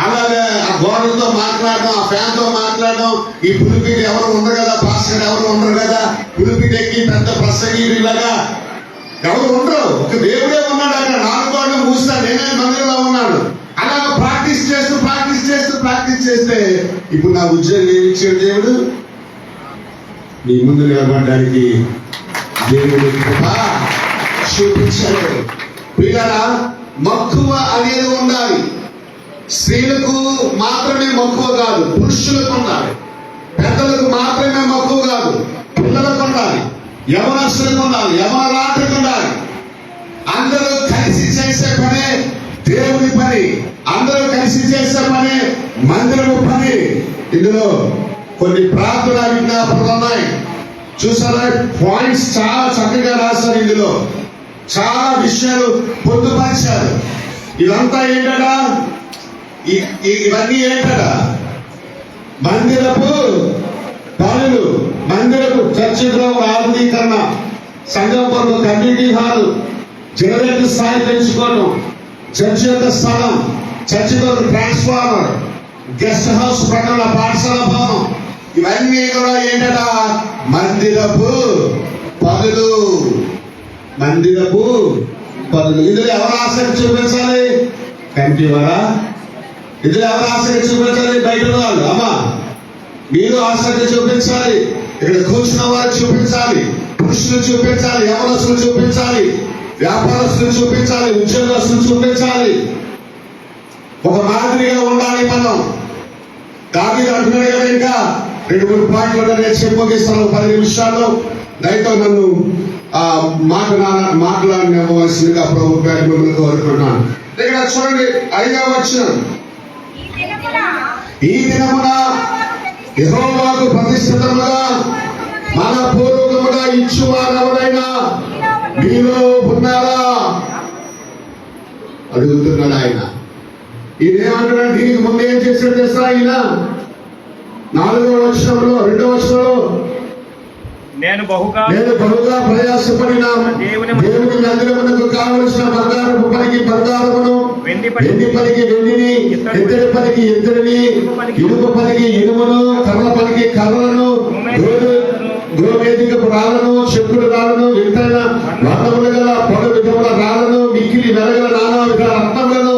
అలాగే ఆ గోడలతో మాట్లాడడం, ఆ ఫ్యాన్ తో మాట్లాడడం, ఈ పులిపిటి ఎవరు ఉండరు కదా, పాస్టర్ ఎవరు ఉండరు కదా, పులిపిటి ఎక్కి పెద్ద ప్రసంగీయులు ఇలాగా ఎవరు ఉండరు. ఒక దేవుడే ఉన్నాడు అక్కడ. 4 గోడలు మూస్తాడు, నేనే మందిరంలో ఉన్నాడు. అలాగా ప్రాక్టీస్ చేస్తే ఇప్పుడు నా ఉద్యోగం ఏమి ఇచ్చాడు దేవుడు? నీ ముందు నిలబడడానికి దేవుడు కృప చూపించాడు. పిల్లరా, మక్కువ అనేది ఉండాలి. స్త్రీలకు మాత్రమే మక్కువ కాదు, పురుషులకు ఉండాలి. పెద్దలకు మాత్రమే మక్కువ కాదు, పిల్లలకు ఉండాలి, యవనస్తులకు ఉండాలి, యవనరాటకు ఉండాలి. అందరూ కలిసి చేసే పనే దేవుని పని. అందరూ కలిసి చేసే పనే మందిరము పని. ఇందులో కొన్ని ప్రార్థనా విజ్ఞాపనలు ఉన్నాయి. చూసారా? పాయింట్స్ చాలా చక్కగా రాశారు. ఇందులో చాలా విషయాలు పొందుపరిచారు. ఇదంతా ఏంటడా? ఇవన్నీ ఏంటడా? మందిరపు పనులు, మందిరపు చర్చిలో ఆధునీకరణ, సంఘం కొరకు కమ్యూనిటీ హాల్, జనరేటర్ స్థాయి పెంచుకోవడం, చర్చి యొక్క స్థలం, చర్చి కొరకు ట్రాన్స్ఫార్మర్, గెస్ట్ హౌస్ ప్రకటన, పాఠశాల భవనం, ఇవన్నీ కూడా ఏంటట? మందిరపు పనులు. మందిరపు పనులు. ఇందులో ఎవరు ఆసక్తి చూపించాలి? కంటి వారా? ఇందులో ఎవరు ఆసక్తి చూపించాలి? బయట వాళ్ళు. అమ్మా, మీరు ఆసక్తి చూపించాలి. ఇక్కడ కూర్చున్న వారు చూపించాలి, పురుషులు చూపించాలి, యవనస్తులు చూపించాలి, వ్యాపారస్తులు చూపించాలి, ఉద్యోగస్తులు చూపించాలి. ఒక మాదిరిగా ఉండాలి మనం. దావీదు అంటున్నాడు కదా, ఇంకా 2-3 పాయింట్లు నేను చెప్పగిస్తాను 10 నిమిషాల్లో. దయతో నన్ను మాట్లాడవలసిందిగా ప్రభు పేరు మిమ్మల్ని కోరుకుంటున్నాను. ఇక్కడ చూడండి, 5వ వచనం. ఈ దినమున యెహోవాకు ప్రతిష్ఠితముగా మన పూర్వకముగా ఇచ్చువారు ఎవరైనా మీలో ఉన్నారా అడుగుతున్నాడు ఆయన. ఈయనేమంటున్నాడు? దీనికి ముందు ఏం చేశాడు తెలుసా? ఆయన 4వ వచనంలో 2వ వచనంలో నేను బహుగా ప్రయాసపడిన దేవుని మందిరమునకు కావలసిన బంగారపు పనికి బంగారమును, వెండి పనికి వెండిని, ఇత్తడి పనికి ఇత్తడిని, ఇనుప పనికి ఇనుమును, కర్ర పనికి కర్రలను, గోవేదికపు రాళ్లను, చెక్కుడు రాళ్లను, వింతైన వర్ణములు గల పొగ విధముల రాళ్లను, మిక్కిలి వెలగల నానా విధ రత్నములను,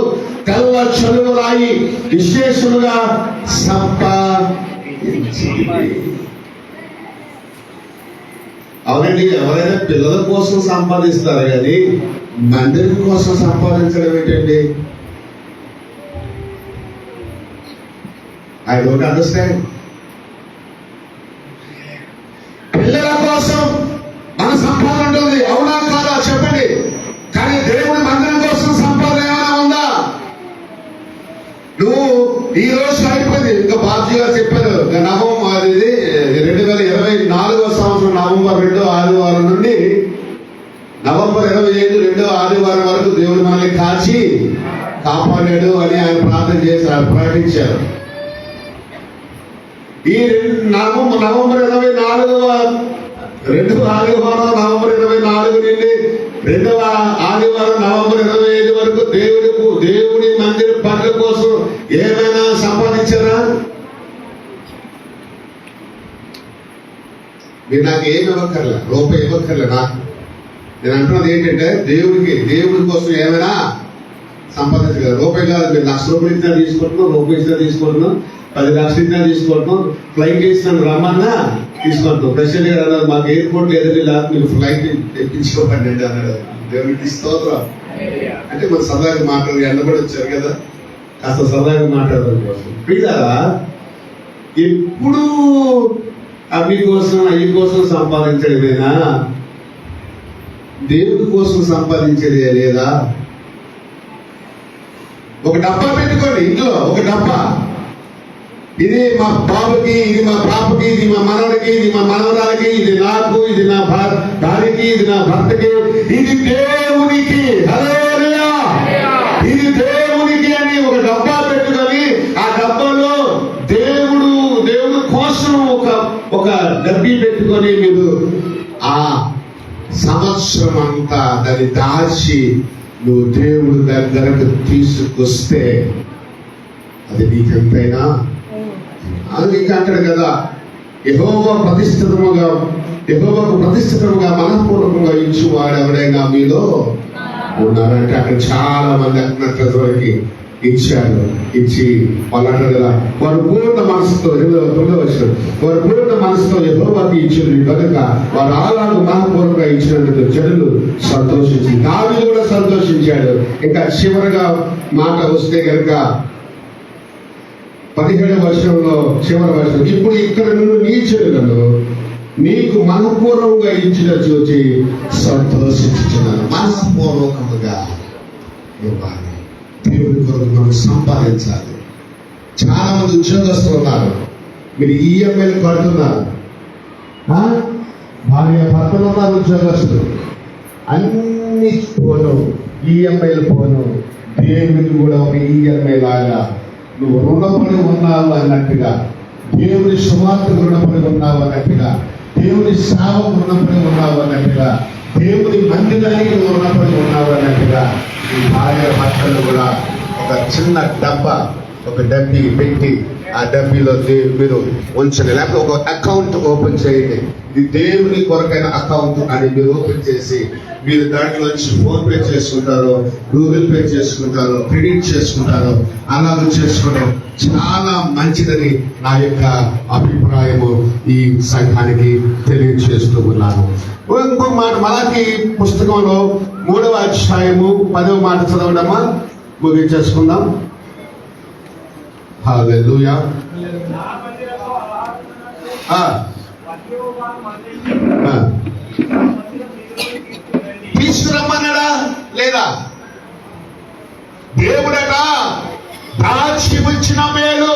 కళ్ళ చలువ రాయి విశేషముగా సంపాదించింది. అవునండి, ఎవరైనా పిల్లల కోసం సంపాదిస్తారు కానీ మందిరం కోసం సంపాదించడం ఏంటండి? I don't understand. పిల్లల కోసం మన సంపాదన ఉంటుంది, అవునా కాదా చెప్పండి. కానీ దేవుడి మందిరం కోసం సంపాదన ఏమైనా ఉందా? నువ్వు ఈ రోజు అయిపోయింది. ఇంకా బాబ్జీ గారు చెప్పారు, నవంబర్ 2024 సంవత్సరం నవంబర్ 2వ ఆదివారం నుండి నవంబర్ 25 2వ ఆదివారం వరకు దేవుడు మనల్ని కాపాడాడు అని ఆయన ప్రార్థన చేశారు, ప్రకటించారు. ఈ నవంబర్ 24వ 2వ ఆదివారం నవంబర్ 24 నుండి 2వ ఆదివారం నవంబర్ 25 వరకు దేవుడి మందిర పనుల కోసం ఏమైనా సంపాదించారా? మీరు నాకు ఏమి ఇవ్వక్కర్లే, రూపాయి ఇవ్వక్కర్లే. నాకు నేను అంటున్నది ఏంటంటే దేవుడి కోసం ఏమైనా సంపాదించగలరు. రూపాయి కాదు, మీరు 1,00,000 రూపాయలు ఇచ్చినా తీసుకుంటున్నాం, రూపాయి ఇచ్చినా తీసుకుంటున్నాం, 10 లక్షలు ఇచ్చినా తీసుకుంటున్నాం, ఫ్లైట్ ఇచ్చినా రమ్మన్నా తీసుకుంటున్నాం. ప్రెసిడెంట్ గారు అన్నారు, మాకు ఎయిర్పోర్ట్ ఎదురు మీకు ఫ్లైట్ తెప్పించుకోకండి అన్నాడు. దేవుడికి స్తోత్రం. అంటే మన సరదాగా మాట్లాడు, ఎండబడి వచ్చారు కదా, కాస్త సరదాగా మాట్లాడడం కోసం. ప్రియులారా, ఎప్పుడు అవి కోసం సంపాదించడమేనా? దేవుడి కోసం సంపాదించేదే లేదా? ఒక డబ్బా పెట్టుకోండి ఇంట్లో, ఒక డబ్బా. ఇది మా బాబుకి, ఇది మా పాపకి, ఇది మా మనవడికి, ఇది మా మనవరాలకి, ఇది నాకు, ఇది నా భార్యకి, ఇది నా భర్తకి, ఇది దేవునికి, హల్లెలూయా, ఇది దేవునికి అని ఒక డబ్బా పెట్టుకొని ఆ డబ్బాలో దేవుడు కోసం ఒక డబ్బీ పెట్టుకొని మీరు ఆ సంవత్సరం అంతా దాన్ని దాచి నువ్వు దేవుడి దగ్గరకు తీసుకొస్తే అది నీకెంతైనా. అది ఇంకా అంటాడు కదా, యెహోవాకు ప్రతిష్ఠితముగా మనఃపూర్వకంగా ఇచ్చువాడు ఎవరైనా మీలో ఉన్నారంటే అక్కడ చాలా మంది అంటున్నట్లకి ఇచ్చారు. ఇచ్చి వాళ్ళు అంటారు కదా, వారు పూర్ణ మనసుతో, 9వ వచనం, వారు పూర్ణ మనసుతో యెహోవాకు ఇచ్చింది కనుక వారు అలాగ మనఃపూర్వకంగా ఇచ్చినందుకు జనులు సంతోషించి, దావీదు కూడా సంతోషించాడు. ఇంకా చివరిగా మాట వస్తే కనుక 17వ వచనంలో చివరి వచనం, ఇప్పుడు ఇక్కడ నుండి నీ చెడులను నీకు మనఃపూర్వకంగా ఇచ్చిన చూచి సంతోషించున్నాను. మనఃపూర్వకముగా ఇవ్వాలి. దేవుడి కొరకు మనం సంపాదించాలి. చాలా మంది ఉద్యోగస్తులు ఉన్నారు, మీరు ఈఎంఐలు కడుతున్నారు. భార్య భర్తలు ఉన్నారు ఉద్యోగస్తులు, అన్ని పోను, ఈఎంఐలు పోను. దేవుడికి కూడా ఒక ఈఎంఐ లాగా నువ్వు రుణపడి ఉన్నావు అన్నట్టుగా, దేవుడి సువార్తకు రుణపడి ఉన్నావు అన్నట్టుగా, దేవుడి సేవకు రుణపడి ఉన్నావు అన్నట్టుగా, దేవుడి మందిరానికి రుణపడి ఉన్నావు అన్నట్టుగా ఈ భార్య భర్తలు కూడా ఒక చిన్న డబ్బీ పెట్టి ఆ డబ్బీలో మీరు ఉంచండి. లేకపోతే ఒక అకౌంట్ ఓపెన్ చేయండి. ఇది దేవుని కొరకైన అకౌంట్ అని మీరు ఓపెన్ చేసి మీరు దాంట్లోంచి ఫోన్ పే చేసుకుంటారు, గూగుల్ పే చేసుకుంటారు, క్రెడిట్ చేసుకుంటారు. అలాగ చేసుకోవడం చాలా మంచిదని నా యొక్క అభిప్రాయము ఈ సంఘానికి తెలియజేస్తూ ఉన్నాను. ఇంకో మాట, మలాకి పుస్తకంలో 3వ అధ్యాయము 10వ మాట చదవడమా, ముగించేసుకుందాం. హల్లెలూయా. తీసుకురమ్మన్నాడా లేదా? దేవుడట దాచి ఉంచిన మేలు,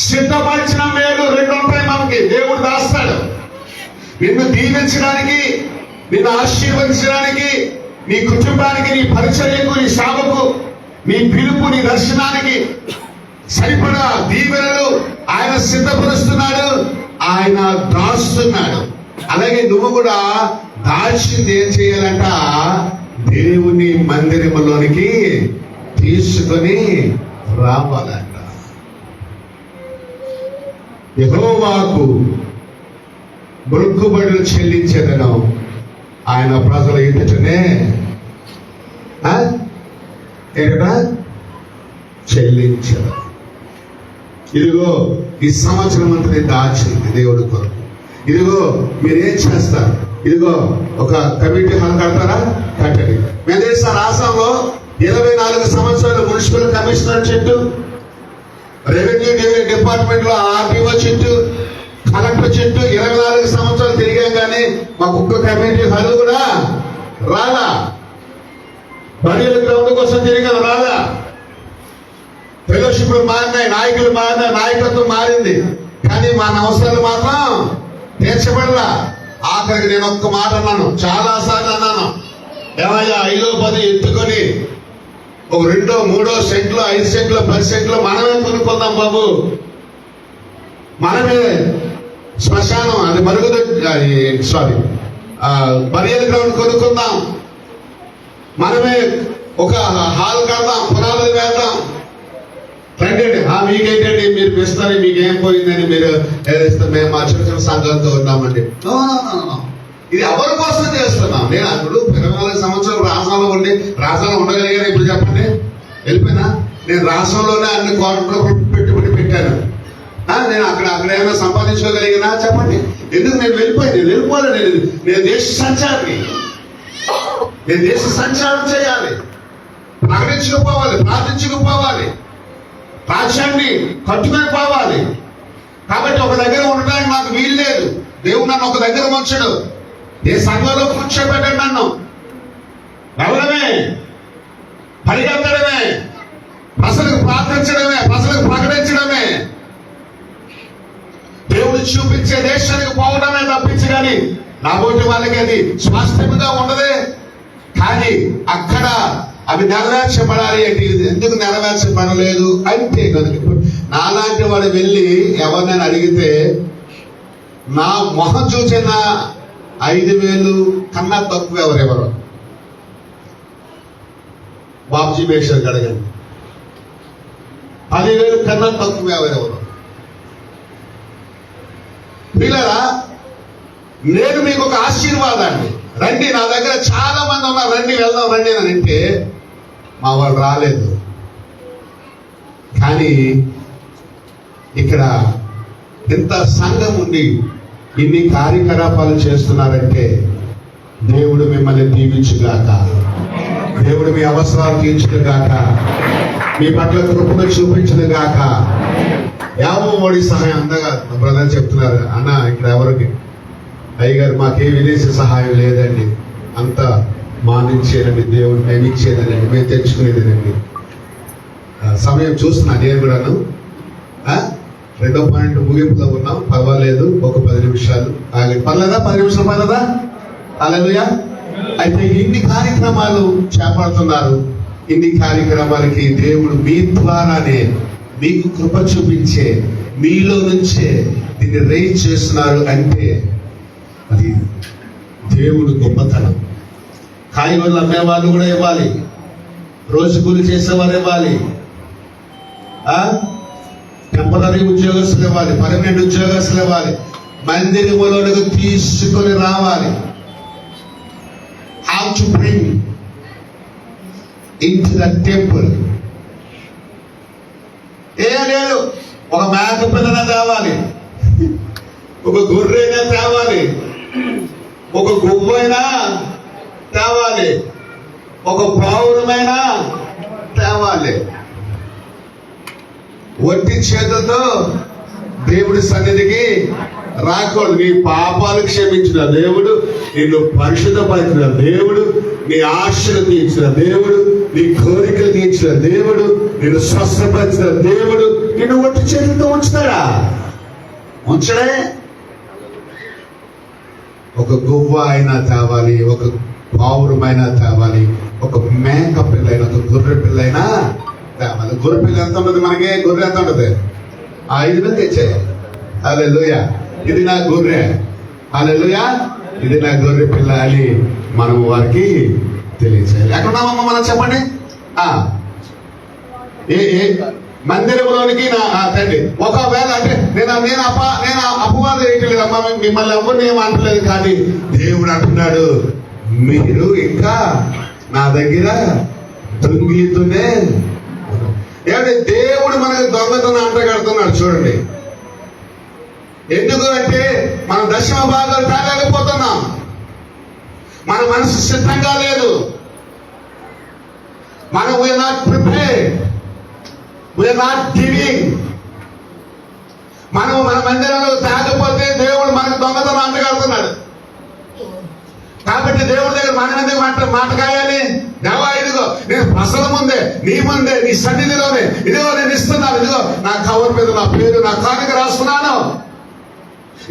సిద్ధపరిచిన మేలు 2 ఉంటాయి మనకి. దేవుడు దాస్తాడు నిన్ను దీవించడానికి, నిన్ను ఆశీర్వదించడానికి, నీ కుటుంబానికి, నీ పరిచర్యకు, నీ సేవకు, నీ పిలుపు, నీ దర్శనానికి సరిపడా దీవెనలు ఆయన సిద్ధపరుస్తున్నాడు, ఆయన దాస్తున్నాడు. అలాగే నువ్వు కూడా దాచింది ఏం చేయాలంట? దేవుని మందిరములోనికి తీసుకొని రావాలంట. యెహోవాకు మొక్కుబడులు చెల్లించేదను ఆయన ప్రజల ఎదుటనే చెల్లించదు. ఇదిగో ఈ సంవత్సరం అంతా దాచింది దేవుడి కొరకు. ఇదిగో మీరేం చేస్తారు? ఇదిగో ఒక కమిటీ హాల్ కడతారా? కట్టండి. మెదేశ రాష్ట్రంలో 24 సంవత్సరాలు మున్సిపల్ కమిషనర్ చెట్టు రెవెన్యూ డిపార్ట్మెంట్ లో ఆర్టీఓ చుట్టూ, కలెక్టర్ చుట్టూ 24 సంవత్సరాలు తిరిగాం కానీ మాకు ఒక్క కమ్యూనిటీ హాల్ కూడా రాలా. బడియల గ్రౌండ్ కోసం తిరిగాం, రాలా. ఫెలోషిప్లు మారినాయి, నాయకులు మారినాయి, నాయకత్వం మారింది, కానీ మన అవసరాలు మాత్రం తీర్చబడలా. ఆఖరికి నేను ఒక్క మాట అన్నాను, చాలా సార్లు అన్నాను, ఏమయ్యా 5, 10 ఎత్తుకొని ఒక 2, 3 సెంట్లు, 5 సెంట్లు, 10 సెంట్లు మనమే కొనుక్కుందాం బాబు. మనమే శ్మశానం, అది బరియల్ గ్రౌండ్ కొనుక్కుందాం, మనమే ఒక హాల్ కడదాం, పునాదులు వేద్దాం. రండి, మీకేంటండి మీరు పిస్తారు, మీకేం పోయిందని మీరు ఏదైతే మేము మా చిన్న చిన్న సంఘాలతో ఉన్నామండి. ఇది ఎవరి కోసం చేస్తున్నాం? నేను అప్పుడు 24 సంవత్సరాలు రాష్ట్రంలో ఉండి, రాష్ట్రంలో ఉండగలిగాను. ఇప్పుడు చెప్పండి, వెళ్ళిపోయినా? నేను రాష్ట్రంలోనే అన్ని కోట్ల పెట్టుబడి పెట్టాను. నేను అక్కడ ఏమైనా సంపాదించుకోగలిగినా చెప్పండి? ఎందుకు నేను వెళ్ళిపోవాలి. నేను దేశ సంచారిని, నేను దేశ సంచారం చేయాలి, ప్రకటించుకుపోవాలి, ప్రార్థించుకుపోవాలి, రాజ్యాన్ని కట్టుకొని పోవాలి. కాబట్టి ఒక దగ్గర ఉండడానికి నాకు వీలు లేదు. దేవుడు నన్ను ఒక దగ్గర ఉంచడు. ఏ సంఘంలో కూర్చోబెట్టాడు నన్ను. వెళ్ళడమే, పరిగెత్తడమే, ప్రజలకు ప్రార్థించడమే, ప్రజలకు ప్రకటించడమే, దేవుడు చూపించే దేశానికి పోవడమే తప్పించి కానీ నా బోటి వాళ్ళకి అది స్వాస్థ్యముగా ఉండదే. కానీ అక్కడ అవి నెరవేర్చబడాలి అంటే ఎందుకు నెరవేర్చబడలేదు అంటే కనుక నాలాంటి వాడు వెళ్ళి ఎవరినైనా అడిగితే నా మొహం చూసిన 5,000 కన్నా తక్కువ ఎవరెవరు బాబ్జీ మేషర్ అడగండి. 10,000 కన్నా తక్కువ ఎవరెవరు. పిల్లరా, నేను మీకు ఒక ఆశీర్వాదాన్ని, రండి నా దగ్గర చాలా మంది ఉన్నారు, రండి వెళ్దాం రండి అని అంటే మా వాళ్ళు రాలేదు. కానీ ఇక్కడ ఇంత సంఘం ఉండి ఇన్ని కార్యకలాపాలు చేస్తున్నారంటే దేవుడు మిమ్మల్ని దీవించుగాక, దేవుడు మీ అవసరాలు తీర్చుగాక, మీ పట్ల కృపను చూపించుగాక. యావోడి సహాయం అందగా బ్రదర్ చెప్తున్నారు. అన్న ఇక్కడ ఎవరికి అయ్యగారు మాకే విదేశీ సహాయం లేదండి, అంతా మా నుంచేనండి, దేవుడు మేము ఇచ్చేదేనండి, మేము తెచ్చుకునేదేనండి. సమయం చూస్తున్నా నేను కూడాను. 2వ పాయింట్ ముగింపులో ఉన్నాం, పర్వాలేదు, ఒక 10 నిమిషాలు ఆగి. పర్లేదా? 10 నిమిషాలు పర్లేదా? హల్లెలూయా. అయితే ఇన్ని కార్యక్రమాలు చేపడుతున్నారు. ఇన్ని కార్యక్రమాలకి దేవుడు మీ ద్వారానే మీకు కృప చూపించే, మీలో నుంచే దీన్ని రైజ్ చేస్తున్నారు అంటే అది దేవుడు గొప్పతనం. కాయగూరలు అమ్మేవాళ్ళు కూడా ఇవ్వాలి, రోజు కూలి చేసేవారు ఇవ్వాలి, టెంపరీ ఉద్యోగస్తులు ఇవ్వాలి, పర్మనెంట్ ఉద్యోగస్తులు ఇవ్వాలి, మందిరంలోకి తీసుకొని రావాలి. How to bring in to the temple. లేదు, ఒక మేక పిల్లన తేవాలి, ఒక గొర్రెనా తేవాలి, ఒక గువ్వైనా తేవాలి, ఒక పావురమైనా తేవాలి. ఒట్టి చేతులతో దేవుడి సన్నిధికి రాకూడదు. నీ పాపాలు క్షమించిన దేవుడు, నిన్ను పరిశుద్ధపరిచిన దేవుడు, నీ ఆశలు తీర్చిన దేవుడు, నీ కోరికలు తీర్చిన దేవుడు, నిన్ను స్వస్థపరిచిన దేవుడు నిన్ను ఒట్టి చేతులతో ఉంచుతాడా? ఉంచడే. ఒక గువ్వ అయినా తేవాలి, ఒక పావురమైనా తేవాలి, ఒక మేక పిల్లైనా, ఒక గొర్రె పిల్లైనా తేవాలి. గొర్రె పిల్ల ఎంత ఉంటుంది మనకి? గొర్రె ఎంత ఉంటుంది? 5 తెచ్చాయి. హల్లెలూయా. ఇది నా గొర్రె, హల్లెలూయా, ఇది నా గొర్రె పిల్ల అని మనం వారికి తెలియచేయాలి. ఎక్కడున్నామమ్మా మనం చెప్పండి? మందిరంలోనికి నా తండ్రి. ఒకవేళ అంటే నేను అపవాదం వేయట్లేదమ్మా, మిమ్మల్ని ఎవరిని ఏం అంటలేదు, కానీ దేవుడు అంటున్నాడు మీరు ఇంకా నా దగ్గర దొంగిలితూనే. ఏమంటే దేవుడు మనకు దొంగతనం అంటగడుతున్నాడు. చూడండి, ఎందుకు అంటే మనం 10వ భాగాలు తేలేకపోతున్నాం, మన మనసు సిద్ధంగా లేదు, మనం we are not prepared, we are not giving మనం మన మందిరంలో తేకపోతే దేవుడు మనకు దొంగతనం అంటగడుతున్నాడు. కాబట్టి దేవుడి దగ్గర మన ఎందుకు మాట కాయాలి? దేవా, ఇదిగో నేను ప్రసల ముందే, నీ ముందే, నీ సన్నిధిలోనే ఇదిగో నేను ఇస్తున్నాను. ఇదిగో నా కవర్ మీద నా పేరు, నా కానుక రాస్తున్నాను.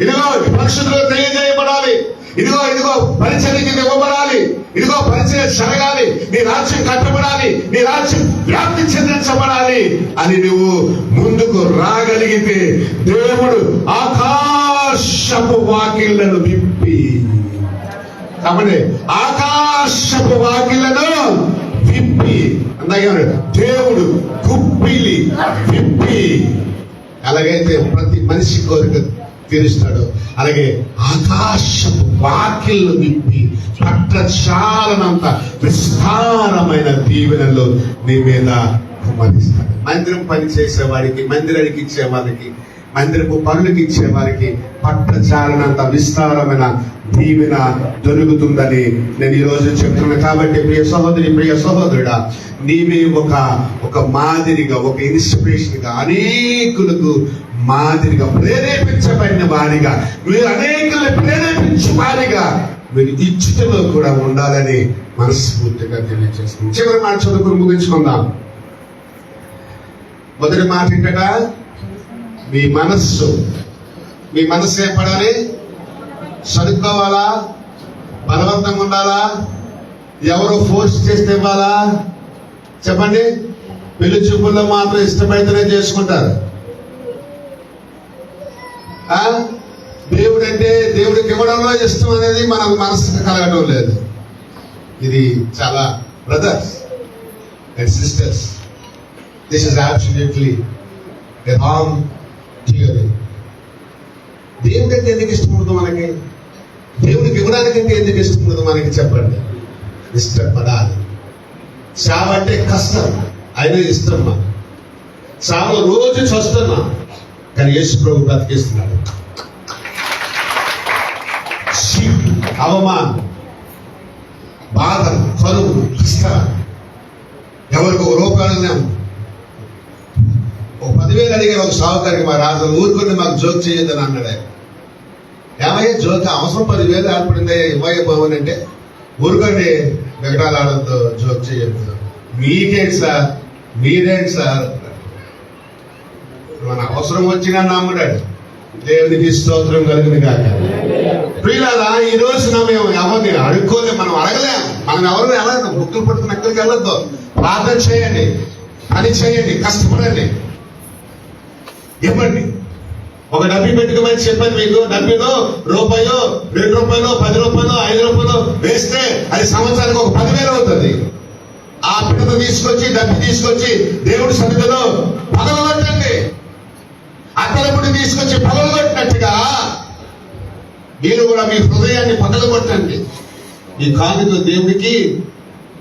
ఇదిగో పరిశుద్ధులు తెలియజేయబడాలి. ఇదిగో ఇదిగో పరిచర్యకి ఇవ్వబడాలి. ఇదిగో పరిచర్య జరగాలి. నీ రాజ్యం కట్టబడాలి. నీ రాజ్యం వ్యాప్తి చెందించబడాలి అని నువ్వు ముందుకు రాగలిగితే దేవుడు ఆకాశపు వాకిళ్లను విప్పి, కాబట్టి ఆకాశపు వాకిళ్లను విప్పి అందాక దేవుడు గుప్పిలి విప్పి ఎలాగైతే ప్రతి మనిషి కోరిక తీరుస్తాడు, అలాగే ఆకాశపు వాకిళ్లు విప్పి పట్టచాలనంత విస్తారమైన దీవెనలు నీ మీద కుమరిస్తాడు. మందిరం పని చేసే వారికి, మందిరానికి ఇచ్చే వారికి, మందిరపు పనులకు ఇచ్చే వారికి పట్టచాలనంత విస్తారమైన దీవెన దొరుకుతుందని నేను ఈ రోజు చెప్తున్నాను. కాబట్టి ప్రియ సహోదరి, ప్రియ సహోదరుడా, నీవే ఒక మాదిరిగా, ఒక ఇన్స్పిరేషన్ గా, అనేకులకు మాదిరిగా ప్రేరేపించబడిన వారిగా, మీరు అనేకులను ప్రేరేపించు వారిగా మీరు ఇచ్చుటలో కూడా ఉండాలని మనస్ఫూర్తిగా తెలియజేస్తుంది. చివరి మాట చదువుకుని ముగించుకుందాం. మొదటి మాట ఏంటట? మీ మనస్సు ఏం పడాలి? చదువుకోవాలా? బలవంతంగా ఉండాలా? ఎవరో ఫోర్స్ చేస్తే ఇవ్వాలా? చెప్పండి. పెళ్లి చూపుల్లో మాత్రం ఇష్టమైతేనే చేసుకుంటారు. దేవుడు అంటే దేవుడికి ఇవ్వడంలో ఇష్టం అనేది మన మనసుకు కలగడం లేదు. ఇది చాలా brothers and sisters, this is absolutely a wrong theory. దేవుడి అంటే ఎందుకు ఇష్టం ఉండదు మనకి? దేవుడికి ఇవ్వడానికంటే ఎందుకు ఇష్టం ఉండదు మనకి? చెప్పండి. ఇష్టపడాలి. చావు అంటే కష్టం, అయినా ఇష్టం. మనం చావు రోజు చూస్తున్నాం, కానీ యేసు ప్రభు బ్రతికిస్తున్నాడు. అవమానం, బాధ, కరువు, కష్టం, ఎవరికి ఒక రూపాయలు ఒక 10,000 అడిగారు ఒక సావుకారికి. మా రాజు ఊరుకుని మాకు జోక్ చేయొద్దని అన్నాడు. ఏమయ్యే జోక్ అవసరం? 10,000 ఏర్పడింది ఇవ్వయ్య బాబుని అంటే, ఊరుకోండి, వికటాలు ఆడద్దు, జోక్ చేయొద్దు. మీకేంటి సార్, మీరేంటి సార్, మన అవసరం వచ్చినా నమ్ముడాడు. దేవునికి స్తోత్రం కలుగును గాక. ప్రియులారా, ఈ రోజున మేము ఎవరిని అడుక్కోలేము, మనం అడగలేము. మనం ఎవరిని వెళ్ళదు, బుక్కులు పట్టుకుని ఎక్కడికి వెళ్ళొద్దు. ప్రార్థన చేయండి, పని చేయండి, కష్టపడండి, ఇవ్వండి. ఒక డబ్బి పెట్టుకోమని చెప్పాను మీకు. డబ్బిలో రూపాయలు, 2 రూపాయలు, 10 రూపాయలు, 5 రూపాయలు వేస్తే అది సంవత్సరానికి ఒక 10,000 అవుతుంది. ఆ పిల్లలు తీసుకొచ్చి, డబ్బి తీసుకొచ్చి దేవుడి సన్నిధిలో పగలగొట్టండి. అత్తలపుడి తీసుకొచ్చి పగలగొట్టినట్టుగా మీరు కూడా మీ హృదయాన్ని పగలగొట్టండి. ఈ కానుక దేవుడికి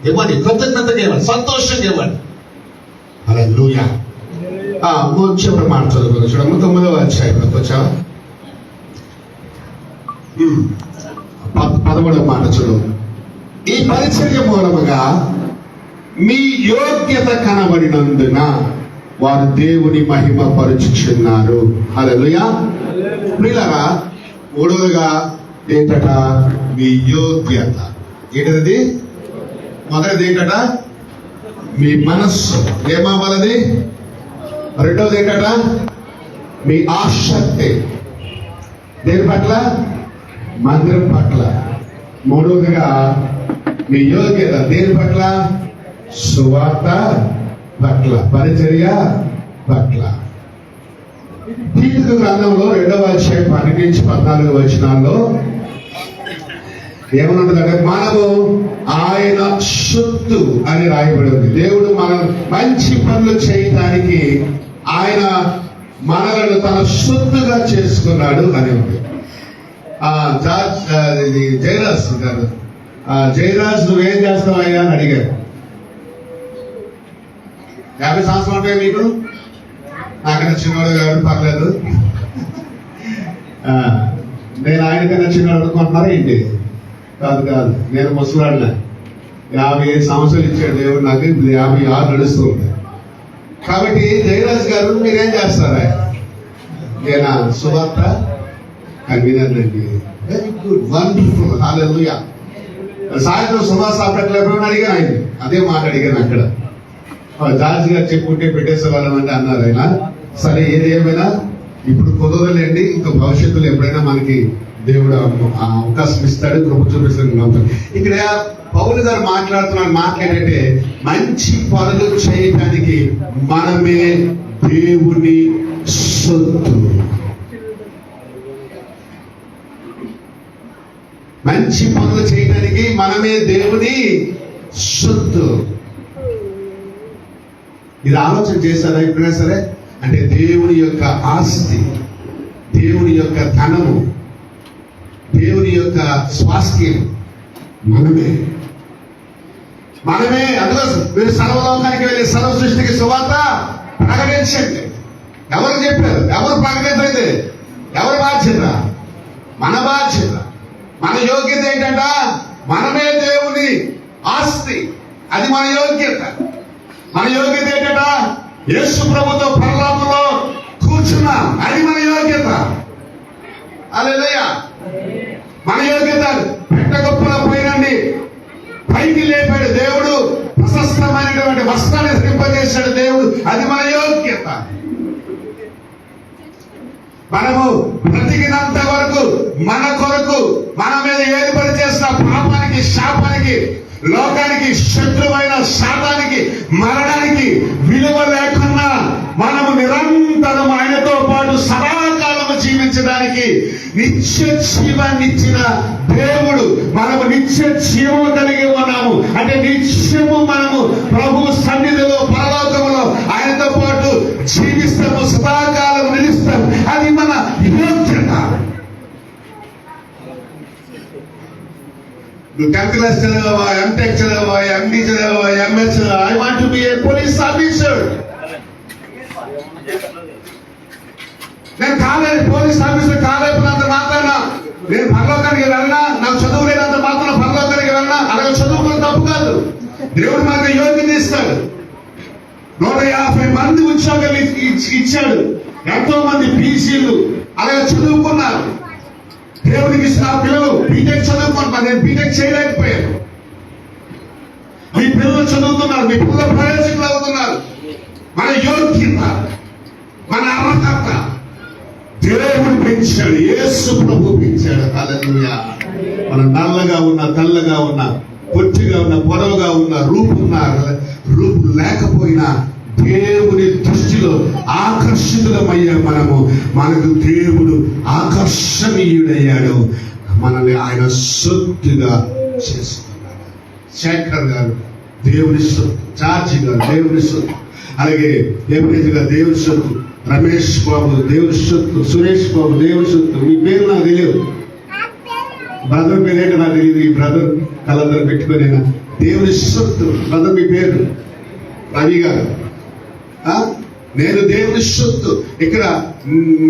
ఇవ్వండి, కృతజ్ఞతగా ఇవ్వండి, సంతోషంగా ఇవ్వండి. హల్లెలూయా. చివరి మాట చదువుకుందాం. చూడమ్మ 9వ అధ్యాయంలోకి వచ్చావా? 11వ మాట చదువు. ఈ పరిచర్య మూలముగా మీ యోగ్యత కనబడినందున వారు దేవుని మహిమ పరుచుచున్నారు. హల్లెలూయా. ప్రియులారా, 3వదిగా ఏంటట? మీ యోగ్యత. ఏంటది? మొదటిది ఏంటట? మీ మనస్సు ఏమవ్వాలది? 2వది ఏంటట? మీ ఆసక్తి దేని పట్ల? మందిరం పట్ల. 3వదిగా మీ యోగ్యత దేని పట్ల? సువార్త పట్ల, పరిచర్య పట్ల. తీతుకు గ్రంథంలో 2వ అధ్యాయం 12-14 వచనాల్లో ఏమనుంటుందంటే, మనము ఆయన సొత్తు అని రాయబడి ఉంది. దేవుడు మన మంచి పనులు చేయటానికి ఆయన మనలను తన సొత్తుగా చేసుకున్నాడు అని ఉంది. జయరాజ్ గారు, జయరాజ్ నువ్వేం చేస్తావు అయ్యా అని అడిగారు. 50 సంవత్సరాలు ఉంటాయి మీకు. నాకన్నా చిన్నవాడు గారు పర్లేదు. నేను ఆయనకన్నా చిన్నవాడు అనుకుంటున్నారా ఏంటి? కాదు, నేను ముసలాడినా. 55 సంవత్సరాలు ఇచ్చాడు దేవుడు నాకు. 56 నడుస్తూ ఉంది. కాబట్టి జయరాజ్ గారు మీరేం చేస్తారా? ఇంకేనా సువార్త వినండి. వెరీ గుడ్, వండర్ఫుల్, హల్లెలూయా. సాయంత్రం సువార్త పెట్టలేకపోయినా అడిగాను ఆయన, అదే మాట అడిగాను అక్కడ. జార్జి గారు చెప్పుకుంటే పెట్టేసేవాళ్ళం అంటే అన్నారు ఆయన. సరే, ఏది ఏమైనా ఇప్పుడు కుదరలేండి, ఇంకా భవిష్యత్తులో ఎప్పుడైనా మనకి దేవుడు ఆ అవకాశం ఇస్తాడు, కృప చూపిస్తాడు. ఇక్కడ పౌలు గారు మాట్లాడుతున్నారు మాట్లాడంటే మంచి పనులు చేయడానికి మనమే దేవుని సొత్తు. మంచి పనులు చేయడానికి మనమే దేవుని సొత్తు. ఇది ఆలోచన చేశారా ఎప్పుడైనా సరే? అంటే దేవుని యొక్క ఆస్తి, దేవుని యొక్క ధనము, దేవుని యొక్క స్వాస్థ్యం మనమే. అందులో మీరు సర్వలోకానికి వెళ్ళి సర్వ సృష్టికి సువార్త ప్రకటించండి. ఎవరు చెప్పారు? ఎవరు ప్రకటించలేదు? ఎవరి బాధ్యత? మన బాధ్యత. మన యోగ్యత ఏంటంట? మనమే దేవుని ఆస్తి, అది మన యోగ్యత. మన యోగ్యత ఏంటంట? యేసు ప్రభుతో పరలోకంలో కూర్చున్నాం, అది మన యోగ్యత. హల్లెలూయా. మన యోగ్యత పెట్ట గొప్పలో పోయినండి పైకి లేపాడు దేవుడు, ప్రశస్తమైనటువంటి వస్త్రాన్ని ధరింపజేశాడు దేవుడు, అది మన యోగ్యత. మనము బ్రతికినంత వరకు మన కొరకు మన మీద ఏలుబడి చేసిన పాపానికి, శాపానికి, లోకానికి శత్రువైన శాతానికి, మరణానికి విలువ లేకున్నా మనము నిరంతరం ఆయనతో పాటు సదాకాలము జీవించడానికి నిత్య జీవాన్ని ఇచ్చిన దేవుడు. మనము నిత్య జీవము కలిగి ఉన్నాము అంటే నిత్యము మనము ప్రభు సన్నిధిలో పరలోకములో ఆయనతో పాటు జీవిస్తాము, సదాకాలం నిలుస్తాము. అది మన యోగ్యత. నువ్వు 10th క్లాస్ చదవవా, ఎంటెక్ చదవవా, ఎండి చదవవా, ఎంఎస్ చదవవా, I want to be a police officer. నేను కాలేదు, పోలీస్ ఆఫీసర్ కాలేకపోయినంత మాత్రాన నేను పరలోకానికి వెళ్ళినా, నాకు చదువు లేనంత మాత్రం పరలోకానికి వెళ్ళినా, అలాగే చదువుకున్న తప్పు కాదు. దేవుడు మనకు యోగ్యత ఇస్తాడు. 150 మంది ఉద్యోగాలు ఇచ్చాడు. ఎంతో మంది పీసీలు అలాగే చదువుకున్నారు. దేవుడికి ఇచ్చిన పిల్లలు బీటెక్ చదువుకున్నారు. నేను బీటెక్ చేయలేకపోయాను. మీ పిల్లలు చదువుతున్నారు, మీ పిల్లలు ప్రయోజకులు అవుతున్నారు. మన యోగ్యత, మన అర్హత దేవుడు పెంచాడు, యేసు ప్రభు పెంచాడు. హల్లెలూయా. మన నల్లగా ఉన్న, తెల్లగా ఉన్న, పొట్టిగా ఉన్న, పొడవుగా ఉన్న, రూపు లేకపోయినా దేవుని దృష్టిలో ఆకర్షితులమయ్యా మనకు దేవుడు ఆకర్షణీయుడయ్యాడు. మనల్ని ఆయన సొత్తుగా చేసుకున్నాడు. శేఖర్ గారు దేవుని సొత్తు, జార్జి గారు దేవుని సొత్తు, అలాగే ఎంపీజీ గారు దేవుని సొత్తు, రమేష్ బాబు దేవుని సొత్తు, సురేష్ బాబు దేవుని సొత్తు. మీ పేరు నాకు తెలియదు, బ్రదర్ పేరేంటో నాకు తెలియదు. ఈ బ్రదర్ కలందరూ పెట్టుకుని దేవుని సొత్తు. బ్రదర్ మీ పేరు? రవి గారు. నేను దేవుని సొత్తు. ఇక్కడ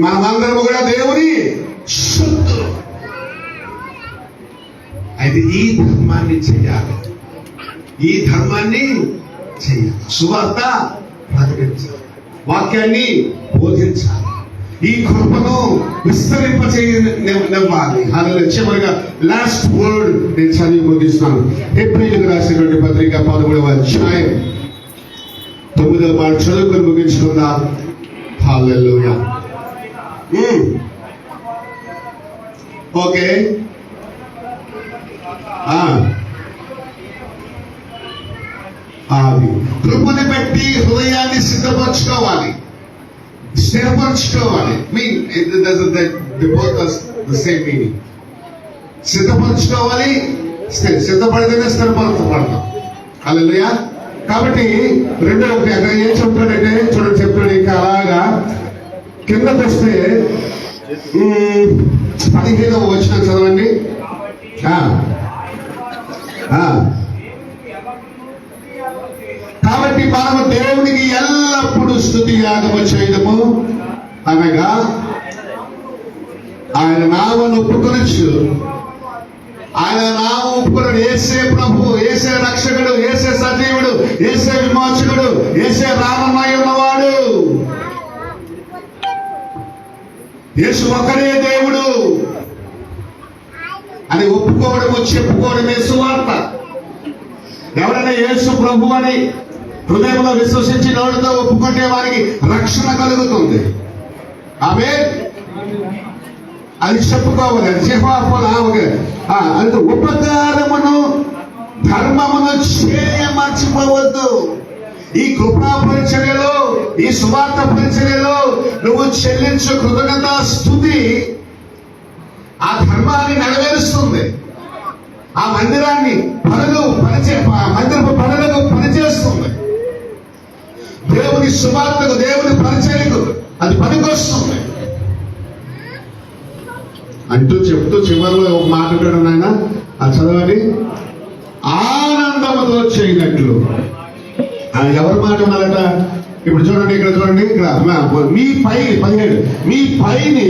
మనమందరం కూడా దేవుని సొత్తు. అయితే ఈ ధర్మాన్ని చేయాలి, ఈ ధర్మాన్ని చేయాలి. సువార్త ప్రకటించాలి, వాక్యాన్ని బోధించాలి, ఈ కృపను విస్తరింపచేయాలి. అలాగే చివరిగా లాస్ట్ వర్డ్ నేను చదివి ముగిస్తున్నాను. ఏప్రిల్ రాసినటువంటి పత్రిక 13వ అధ్యాయం 9వ మాట చదువుకొని ముగించుకుందాం. హల్లెలూయా. ఓకే. అది కృపని బట్టి హృదయాన్ని సిద్ధపరచుకోవాలి, స్థిరపరచుకోవాలి. Same meaning. సిద్ధపరచుకోవాలి, సిద్ధపడితేనే స్థిరపరచబడతాం. హల్లెలూయా. కాబట్టి రెండో ఒకటి అక్కడ ఏం చెప్తాడంటే చూడండి, చెప్తాడు ఇంకా అలాగా కిందకు వస్తే 15వ వచనం చదవండి. కాబట్టి మనము దేవునికి ఎల్లప్పుడూ స్తుతి యాగము చేయడము అనగా ఆయన నామమును ఒప్పుకొనొచ్చు. ఆయన నామం ఒప్పుకొనడు. యేసే ప్రభు, యేసే రక్షకుడు, యేసే సజీవుడు, యేసే విమోచకుడు, యేసే రామమై ఉన్నవాడు. యేసు ఒకరే దేవుడు అని ఒప్పుకోవడము, చెప్పుకోవడమే సువార్త. ఎవరైనా యేసు ప్రభు అని హృదయంలో విశ్వసించి నోటితో ఒప్పుకుంటే వారికి రక్షణ కలుగుతుంది. ఆమేన్. అది చెప్పుకోవాలి. అది అంటే ఉపకారమును ధర్మమును చేయ మర్చిపోవద్దు. ఈ కృపా పరిచర్యలో, ఈ సువార్త పరిచర్యలో నువ్వు చెల్లించు కృతజ్ఞతా స్తుతి ఆ ధర్మాన్ని నెరవేరుస్తుంది. ఆ మందిరాన్ని మందిరపు పనులకు పనిచేస్తుంది. దేవుని సువార్తకు, దేవుని పరిచర్యకు అది పనికొస్తుంది అంటూ చెప్తూ చివరిలో ఒక మాట కూడా నాయన అది చదవండి. ఆనందముతో చేయనట్లు. ఎవరి మాట ఉన్నారట? ఇప్పుడు చూడండి, ఇక్కడ చూడండి, ఇక్కడ మీ పై 17 మీ పైని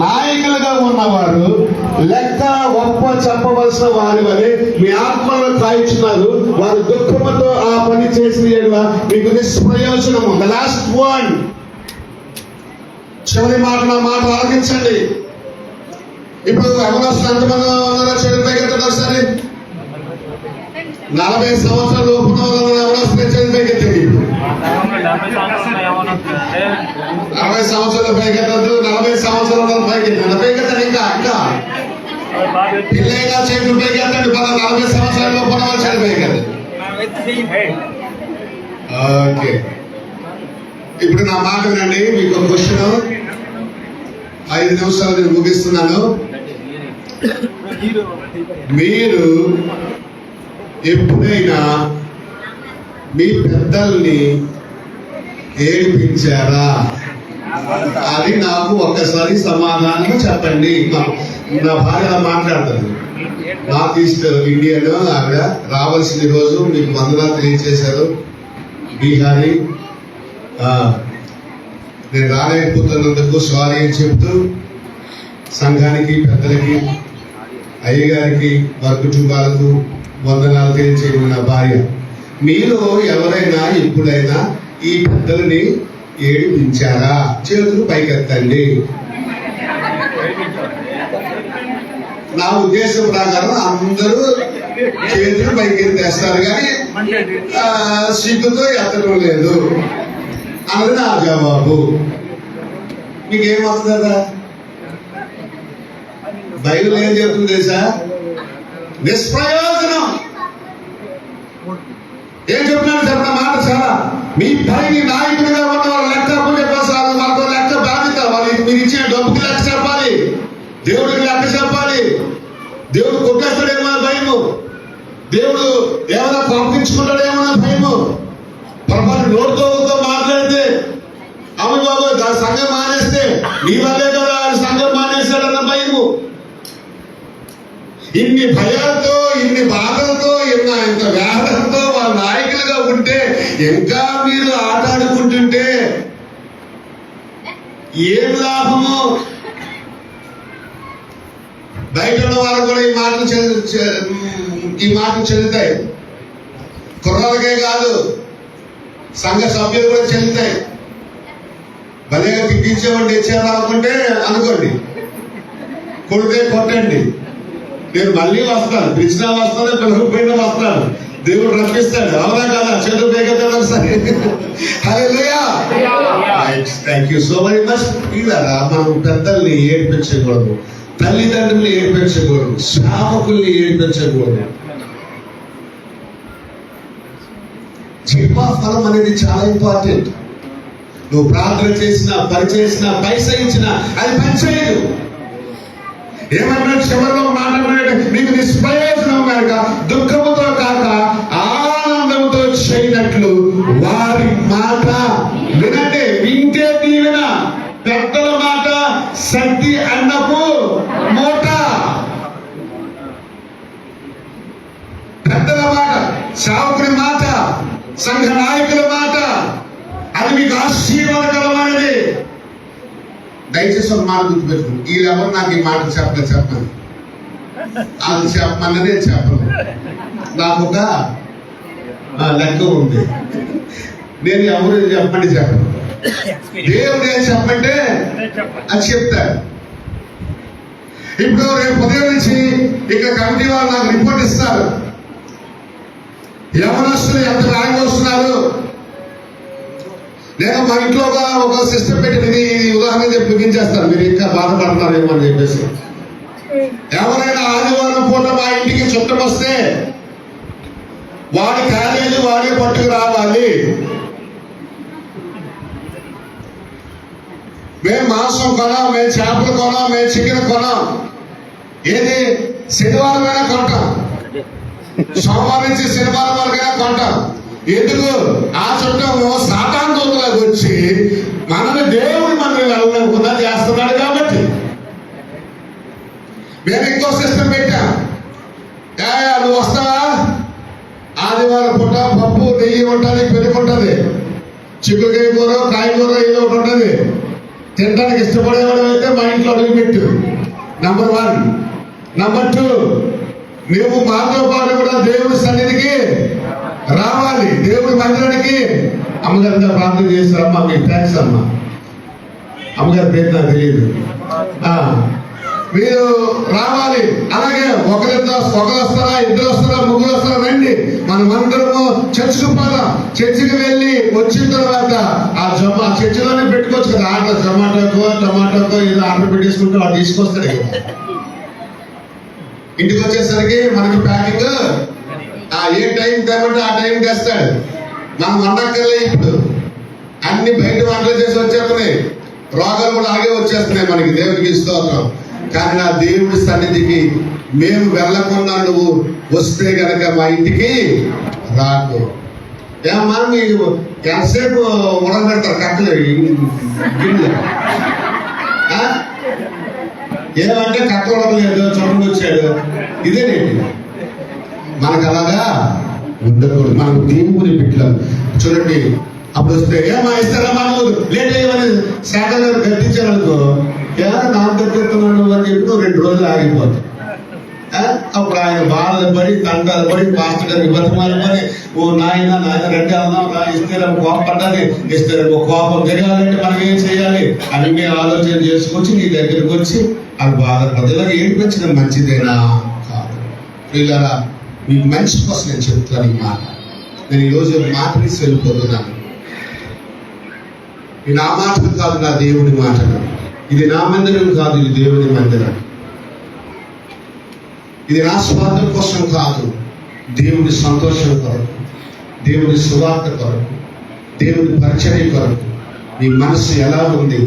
నాయకులుగా ఉన్నవారు లెక్క గొప్ప చెప్పవలసిన వారి వలె మీ ఆత్మలను కాయించున్నారు. వారు దుఃఖముతో ఆ పని చేసిన ఎడల మీకు నిష్ప్రయోజనము. ద లాస్ట్ వన్, చివరి మాట, నా మాట ఆలోచించండి. ఇప్పుడు ఎవరొస్తారు? ఎంతమంది ఉన్నారో చెడు పైకెత్తండి ఒకసారి. 40 సంవత్సరాల లోపు ఎవరొస్తే చెడు పైకెత్తండి. 60 సంవత్సరాల పైకెత్తద్దు, 40 సంవత్సరాల పైకెత్తండి. పైకెత్తండి. ఇంకా పిల్లైనా చెడు పైకెత్తండి. 40 సంవత్సరాల లోపు వాళ్ళు చెడు పైకెత్తండి. ఓకే, ఇప్పుడు నా మాట వినండి. మీకు ఒక క్వశ్చన్, 5 నిమిషాలు నేను ముగిస్తున్నాను. మీరు ఎప్పుడైనా మీ పెద్దల్ని ఏడిపించారా? అది నాకు ఒక్కసారి సమాధానం చెప్పండి. నా భార్య మాట్లాడుతుంది. నార్త్ ఈస్ట్ ఇండియాలో ఆవిడ రావాల్సిన రోజు మీకు వందనాలు తెలియజేశారు. బీహారీ, నేను రాలేకపోతున్నందుకు సారీ అని చెప్తూ సంఘానికి, పెద్దలకి, అయ్యగారికి, వారి కుటుంబాలకు వందనాలు తెలియచేయడం నా భార్య. మీలో ఎవరైనా ఎప్పుడైనా ఈ పెద్దలని ఏడిపించారా? చేతులు పైకెత్తండి. నా ఉద్దేశం ప్రకారం అందరూ చేతులు పైకెత్తేస్తారు, కానీ సిగ్గుతో ఎత్తడం లేదు అన్నది నా జవాబు. మీకేమవుతుందా? బైబిల్ ఏం చెప్తుంది తెలుసా? నిష్ప్రయోజనం. ఏం చెప్తున్నాను చెప్పిన మాట చాలా. మీ పైకి నాయకుడిగా ఉన్న వాళ్ళు లెక్క అప్పుడే కోసాలు, మాకు లెక్క బాధ్యత. వాళ్ళు మీరు ఇచ్చిన డబ్బుకి లెక్క చెప్పాలి, దేవుడికి లెక్క చెప్పాలి. దేవుడు కొట్టేస్తాడేమో భయము, దేవుడు ఏమైనా పంపించుకుంటాడేమో భయము. పొరపాటు నోటితో మాట్లాడితే అవును బాబు దాని సంఘం మానేస్తే నీ వల్లే కదా సంఘం మానేస్తాడన్న భయము. ఇన్ని భయాలతో, ఇన్ని బాధలతో, ఇంత వేదనతో వాళ్ళ నాయకులుగా ఉంటే ఇంకా మీరు ఆటాడుకుంటుంటే ఏం లాభము? బయట ఉన్న వాళ్ళు కూడా ఈ మాటలు చెల్లుతాయి. కుర్రాలకే కాదు, సంఘ సభ్యులు కూడా చెల్లుతాయి. భలేగా తిప్పించేవాడిని తెచ్చారా అనుకుంటే అనుకోండి, కొడితే కొట్టండి. నేను మళ్ళీ వస్తాను, పిలిచినా వస్తాను, పిలవకపోయినా వస్తాను. దేవుడు రప్పిస్తాడు. అవునా కదా? చేతులు పైకెత్తాడు ఒకసారి. Hallelujah. Thank you so very much. ఇలా మనం పెద్దల్ని ఏడిపించకూడదు, తల్లిదండ్రుల్ని ఏడిపించకూడదు, సేవకుల్ని ఏడిపించకూడదు. జీవాఫలం అనేది చాలా ఇంపార్టెంట్. నువ్వు ప్రార్థన చేసినా, పని చేసినా, పైసా ఇచ్చినా అది పనిచేయదు. ఏమన్నా చివరిలో మాట్లాడే మీకు నిష్ప్రయోజనం కనుక దుఃఖముతో కాక ఆనందంతో చేయనట్లు వారి మాట వినండి. వింటే దీవెన. పెద్దల మాట శక్తి అన్నపు మూట. పెద్దల మాట, సేవకుడి మాట, సంఘ నాయకుల మాట, అది మీకు ఆశీర్వాదకరమైనది. దయచేసి ఒక మాట గుర్తుపెట్టుకుని, వీళ్ళెవరు నాకు ఈ మాట చెప్పను. అది చెప్పమన్నదే చెప్పను. నాకు ఒక లెక్క ఉంది. నేను ఎవరు చెప్పమని చెప్పను. దేవుడు ఏం చెప్పంటే అది చెప్తారు. ఇప్పుడు రేపు ఉదయం నుంచి ఇక కమిటీ వాళ్ళు నాకు రిపోర్ట్ ఇస్తారు. యవనస్తులు ఎంత వేగంగా వస్తున్నారు. నేను మా ఇంట్లో ఒక సిస్టమ్ పెట్టింది, ఇది ఉదాహరణ చెప్పి ముగించేస్తాను, మీరు ఇంకా బాధపడుతున్నారేమో అని చెప్పేసి. ఎవరైనా ఆదివారం పూట మా ఇంటికి చుట్టం వస్తే వాడి క్యారేజ్ వాడే పట్టుకు రావాలి. మేము మాంసం కొనాం, మేము చేపలు కొనాం, మేము చికెన్ కొనాం. ఏది శనివారమైనా కొంటాం, సోమవారం నుంచి శనివారం వరకైనా కొంటాం. ఎందుకు? ఆ చుట్టం సాతాను దూతలకు వచ్చి మనల్ని దేవుడి మందిరం వెళ్ళకుండా చేస్తున్నాడు కాబట్టి. మేము ఇంకో సిస్టమ్ పెట్టాం. నువ్వు వస్తావా? ఆదివారం పూట పప్పు నెయ్యి ఉంటుంది, పెరుగు ఉంటుంది, చిక్కుడుకాయ కూర కాయగూర ఏదో ఒకటి ఉంటుంది. తినడానికి ఇష్టపడేవాడు అయితే మా ఇంట్లో అడుగుపెట్టు. నంబర్ 1. నంబర్ 2, మేము మాతో పాటు కూడా దేవుడి సన్నిధికి రావాలి, దేవుడి మందిరానికి. అమ్మగారితో ప్రార్థన చేస్తారమ్మా, మీకు థ్యాంక్స్ అమ్మా. అమ్మగారి పేరు నాకు తెలియదు. మీరు రావాలి. అలాగే ఒకరు వస్తారా, ఇద్దరు వస్తారా, ముగ్గురు వస్తారా, రండి. మనమందరము చర్చికి పోదాం. చర్చికి వెళ్ళి వచ్చిన తర్వాత ఆ చర్చిలోనే పెట్టుకోవచ్చు కదా ఆర్డర్. టమాటోకో ఏదో ఆర్డర్ పెట్టేసుకుంటే వాడు తీసుకొస్తాడు. ఇంటికి వచ్చేసరికి మనకి ప్యాకింగ్ ఏ టైం తెమ్మంటే ఆ టైం తెస్తాడు. మనం వండక్కర్లే. ఇప్పుడు అన్ని బయట వంటలు చేసి వచ్చేస్తున్నాయి. రోగాలు కూడా అలాగే వచ్చేస్తున్నాయి మనకి. దేవుడికి స్తోత్రం. కానీ నా దేవుడి సన్నిధికి మేము వెళ్ళకుండా నువ్వు వస్తే గనక మా ఇంటికి రాకు. ఏమన్నా మీరు ఎంతసేపు ఉడకబెడతారు కట్టలు గిన్నెలు? ఏమంటే కట్ట ఉడకలేదు, చొప్పుకు వచ్చాడు. ఇదేనేంటి? మనకు అలాగా ఉండకూడదు. మనకు దేవుని పెట్టాం. చూడండి, అప్పుడు వస్తే ఏమా ఇస్తారా మనకు లేట్ అయ్యమని శాఖ గారు గట్టించారనుకో, ఏమైనా నాకు గట్టిస్తున్నాడు అని చెప్పి 2 రోజులు ఆగిపోతాయి. అప్పుడు ఆయన బాధలు పడి తంటాలు పడి పాస్టర్ గారికి బతిమాలు పడి, ఓ నాయన రెడ్డి అన్నాం, ఇస్తే కోపడ్డాలి, ఇస్తే కోపం తిరగాలంటే మనం ఏం చేయాలి అని ఆలోచన చేసుకొచ్చి నీ దగ్గరికి వచ్చి అది బాధపడదు. ఇలా ఏడిపించడం మంచిదేనా? కాదు. ఇలా మీకు మంచి కోసం నేను చెప్తాను ఈ మాట. నేను ఈరోజు మాట తీసి వెళ్ళిపోతున్నాను. ఇది నా మాటలు కాదు, నా దేవుని మాటలు. ఇది నా మందిరం కాదు, ఇది దేవుని మందిరం. ఇది నా స్వార్థం కోసం కాదు, దేవుని సంతోషం కొరకు, దేవుని సువార్త కొరకు, దేవుని పరిచర్య కొరకు. మీ మనస్సు ఎలా ఉంది?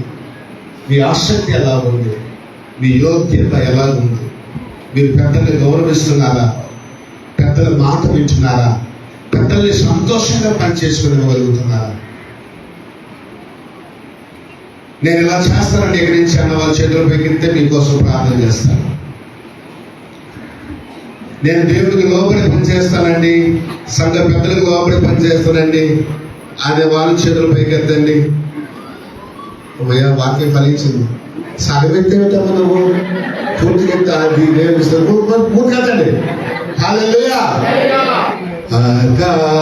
మీ ఆసక్తి ఎలా ఉంది? మీ యోగ్యత ఎలా ఉంది? మీరు పెద్దల్ని గౌరవిస్తున్నారా? పెద్దల మాట వింటున్నారా? పెద్దల్ని సంతోషంగా పనిచేసుకునేగలుగుతున్నారా? నేను ఇలా చేస్తానని ఎక్కడి నుంచి అన్న వాళ్ళ చేతులు పెగితే మీకోసం ప్రార్థన చేస్తాను. నేను దేవుడికి లోబడి పనిచేస్తానండి, సంఘ పెద్దలకు లోబడి పనిచేస్తానండి అనే వాళ్ళు చేతులు పైకెత్తండి. వాక్యం ఫలించింది. సగమెత్తేమిటమ్మా నువ్వు? పూర్తిగా పూర్తికెత్తండి. హల్లెలూయా.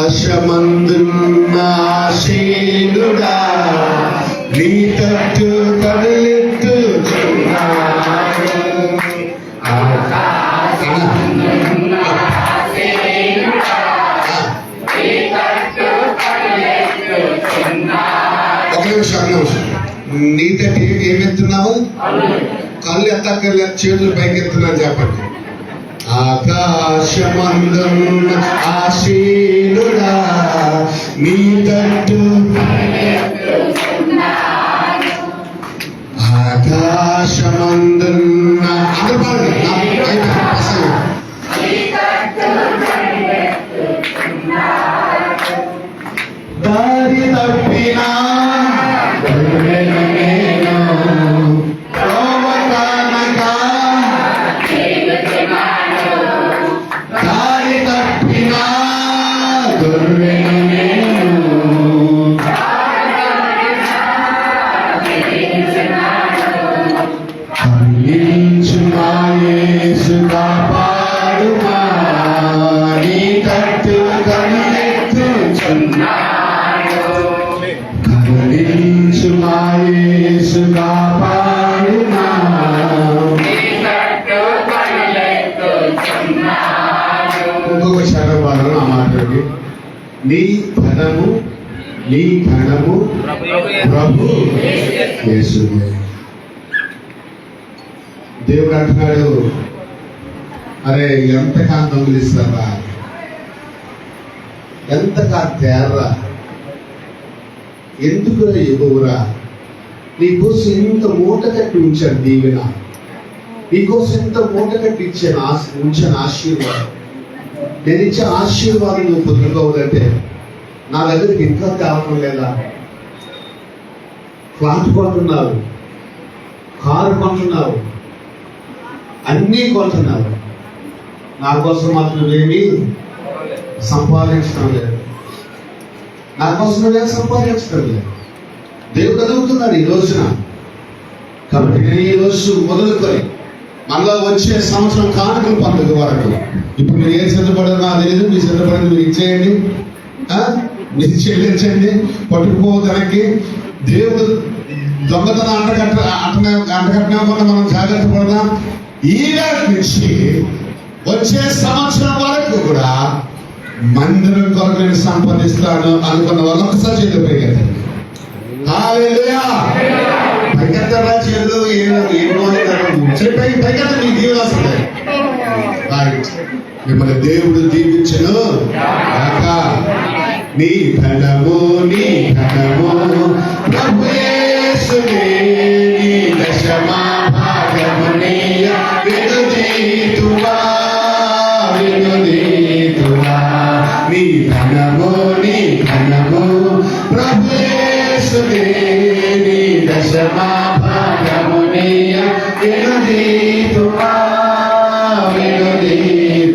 ఆకాశమందున్న ఆశీనుడా నీ తట్టు కళ్ళెత్తుచున్నాడు. ఒక నిమిషం. నీ తట్టు ఏమెత్తున్నావు? కళ్ళు ఎత్తక్కర్లేదు, చేతులు పైకెత్తున్నా చెప్పండి. ఆకాశమందున్న ఆశీనుడా నీ తట్టు, ఆకాశమందున్న అందరూ దారి తప్పినా నీ ధనము నీ ధనము ప్రభు యేసువే. దేవుడు అంటున్నాడు, అరే ఎంతగా దొంగిలిస్తారా, ఎంతగా తేర్రా, ఎందుకురా ఎగువురా, నీకోసం ఇంత మూట కట్టి ఉంచాను దీవెన, నీకోసం ఇంత మూట కట్టి ఉంచాను ఆశీర్వాదం. నేను ఇచ్చే ఆశీర్వాదం నువ్వు పొందుకోవాలంటే నా దగ్గరికి ఇంకా తేవడం లేదా? ఫ్లాట్ కొంటున్నావు, కారు కొంటున్నావు, అన్నీ కొంటున్నావు, నా కోసం మాత్రం ఏమీ సంపాదించడం లేదు, నా కోసం నువ్వేం సంపాదించడం లేదు. దేవుడు అడుగుతున్నాడు ఈ రోజున. కాబట్టి నేను ఈ రోజు మొదలుకొని మళ్ళా వచ్చే సంవత్సరం కానుకల పండుగ వరకు ఇప్పుడు మీరు ఏం సిద్ధపడదు నాకు తెలియదు, మీరు సిద్ధపడింది మీరు ఇచ్చేయండి, మీరు చెల్లించండి, పట్టుకుపోవడానికి. దేవుడు దొంగతనం అంటకట్టినా కూడా మనం జాగ్రత్త పడదాం. ఈ నుంచి వచ్చే సంవత్సరం వరకు కూడా మందిరం కొరకు నేను సంపాదిస్తాను అనుకున్న వాళ్ళు ఒకసారి చేతులు పరిగెత్తండి. పరిగెత్తడా చేతులు పరిగెత్త మీ దీవులు వస్తుంది. మిమ్మల్ని దేవుడు దీవించను కాక. నీ ధనము నీ ధనము ప్రభు యేసువే, నీ దశమా భాగమునియ వినుదీతువా వినుదీతువా. నీ ధనము నీ ధనము ప్రభు యేసువే, నీ దశమా భాగమునియ వినుదీతువా వినుదీతువా.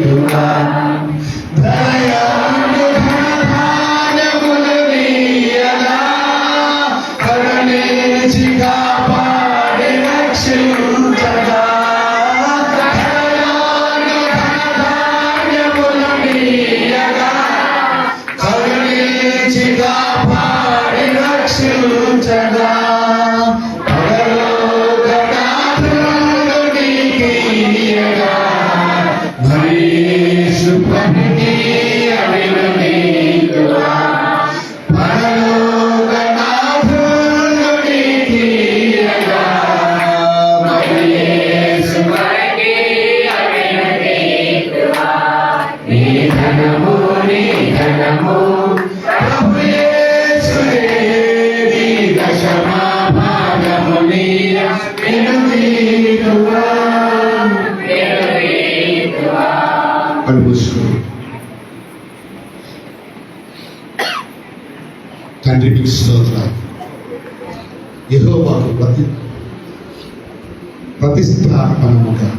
తండ్రి మీకు స్తోత్రాలు. యెహోవాకు ప్రతిష్టాపనముగా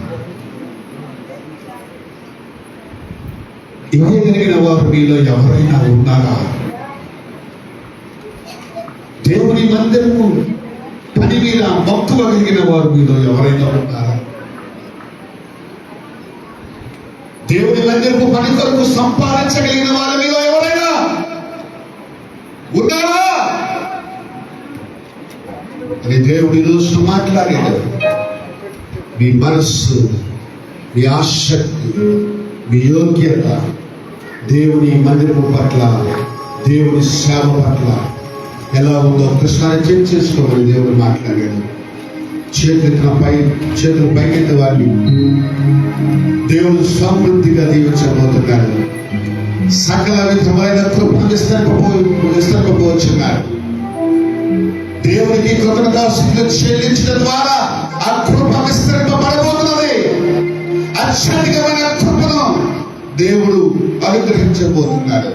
ఇవ్వగలిగిన వారు మీలో ఎవరైనా ఉన్నారా? దేవుని మందిరము పని మీద మక్కువగలిగిన వారు మీలో ఎవరైనా ఉన్నారా? దేవుని మందిరము పని కొరకు సంపాదించగలిగిన వారు మీలో ఎవరైనా ఉన్నారా అని దేవుడి రోజు మాట్లాడాడు. మీ మనస్సు, మీ ఆసక్తి, మీ యోగ్యత దేవుని మందిరము పట్ల, దేవుని సేవ పట్ల ఎలా ఉందో ఒక్కసారి చెక్ చేసుకోమని దేవుడు మాట్లాడాడు. చేతులు పైకెత్తి వారిని దేవుడు సమృద్ధిగా దీవించబోతున్నాడు. సకల విధమైన కృపను విస్తరింపబోచున్నాడు. దేవునికి కృతజ్ఞతాస్తుతులు చెల్లించడం ద్వారా ఆ కృప విస్తరింపబడబోతున్నది. అత్యధికమైన కృపను దేవుడు అనుగ్రహించబోతున్నాడు.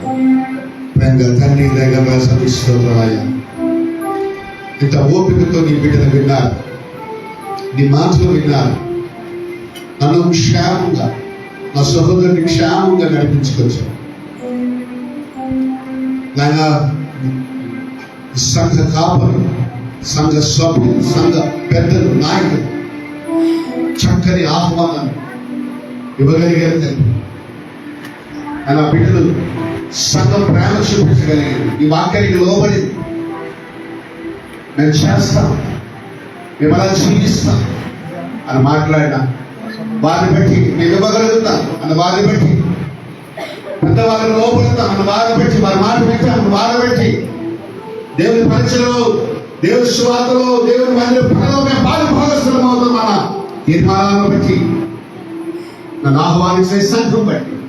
ప్రేమగా తండ్రి దగ్గర సమిస్తున్నాయ ఇంత ఓపికతో నీ బిడ్డలు విన్నారు, నీ మాటలు విన్నారు. నన్ను క్షేమంగా, నా సహోదరుని క్షేమంగా నడిపించుకొచ్చాను. నాయన సంఘ కాపలు, సంఘ సభ్యులు, సంఘ పెద్దలు, నాయకులు చక్కని ఆహ్వానం ఇవ్వగలిగారు తండ్రి. ఆయన బిడ్డలు సంఘం ప్రేమ చూపించగలిగారు. ఈ వాక్యానికి లోబడి నేను చేస్తాం, మిమ్మల్ని జీవిస్తాం అని మాట్లాడినా వారిని బట్టి నేను ఇవ్వగలుగుతాను అన్న వారిని బట్టి పెద్దవాళ్ళని లోపడతాం అన్న వారిని బట్టి వారి మాట బాధ పెట్టి దేవుని పరీక్షలో, దేవుని సువార్తలో, దేవుని మందిర పనిలో మేము భాగస్థలం అవుతామన్న తీర్మానాలను బట్టి, నన్ను ఆహ్వానించే సంఘం బట్టి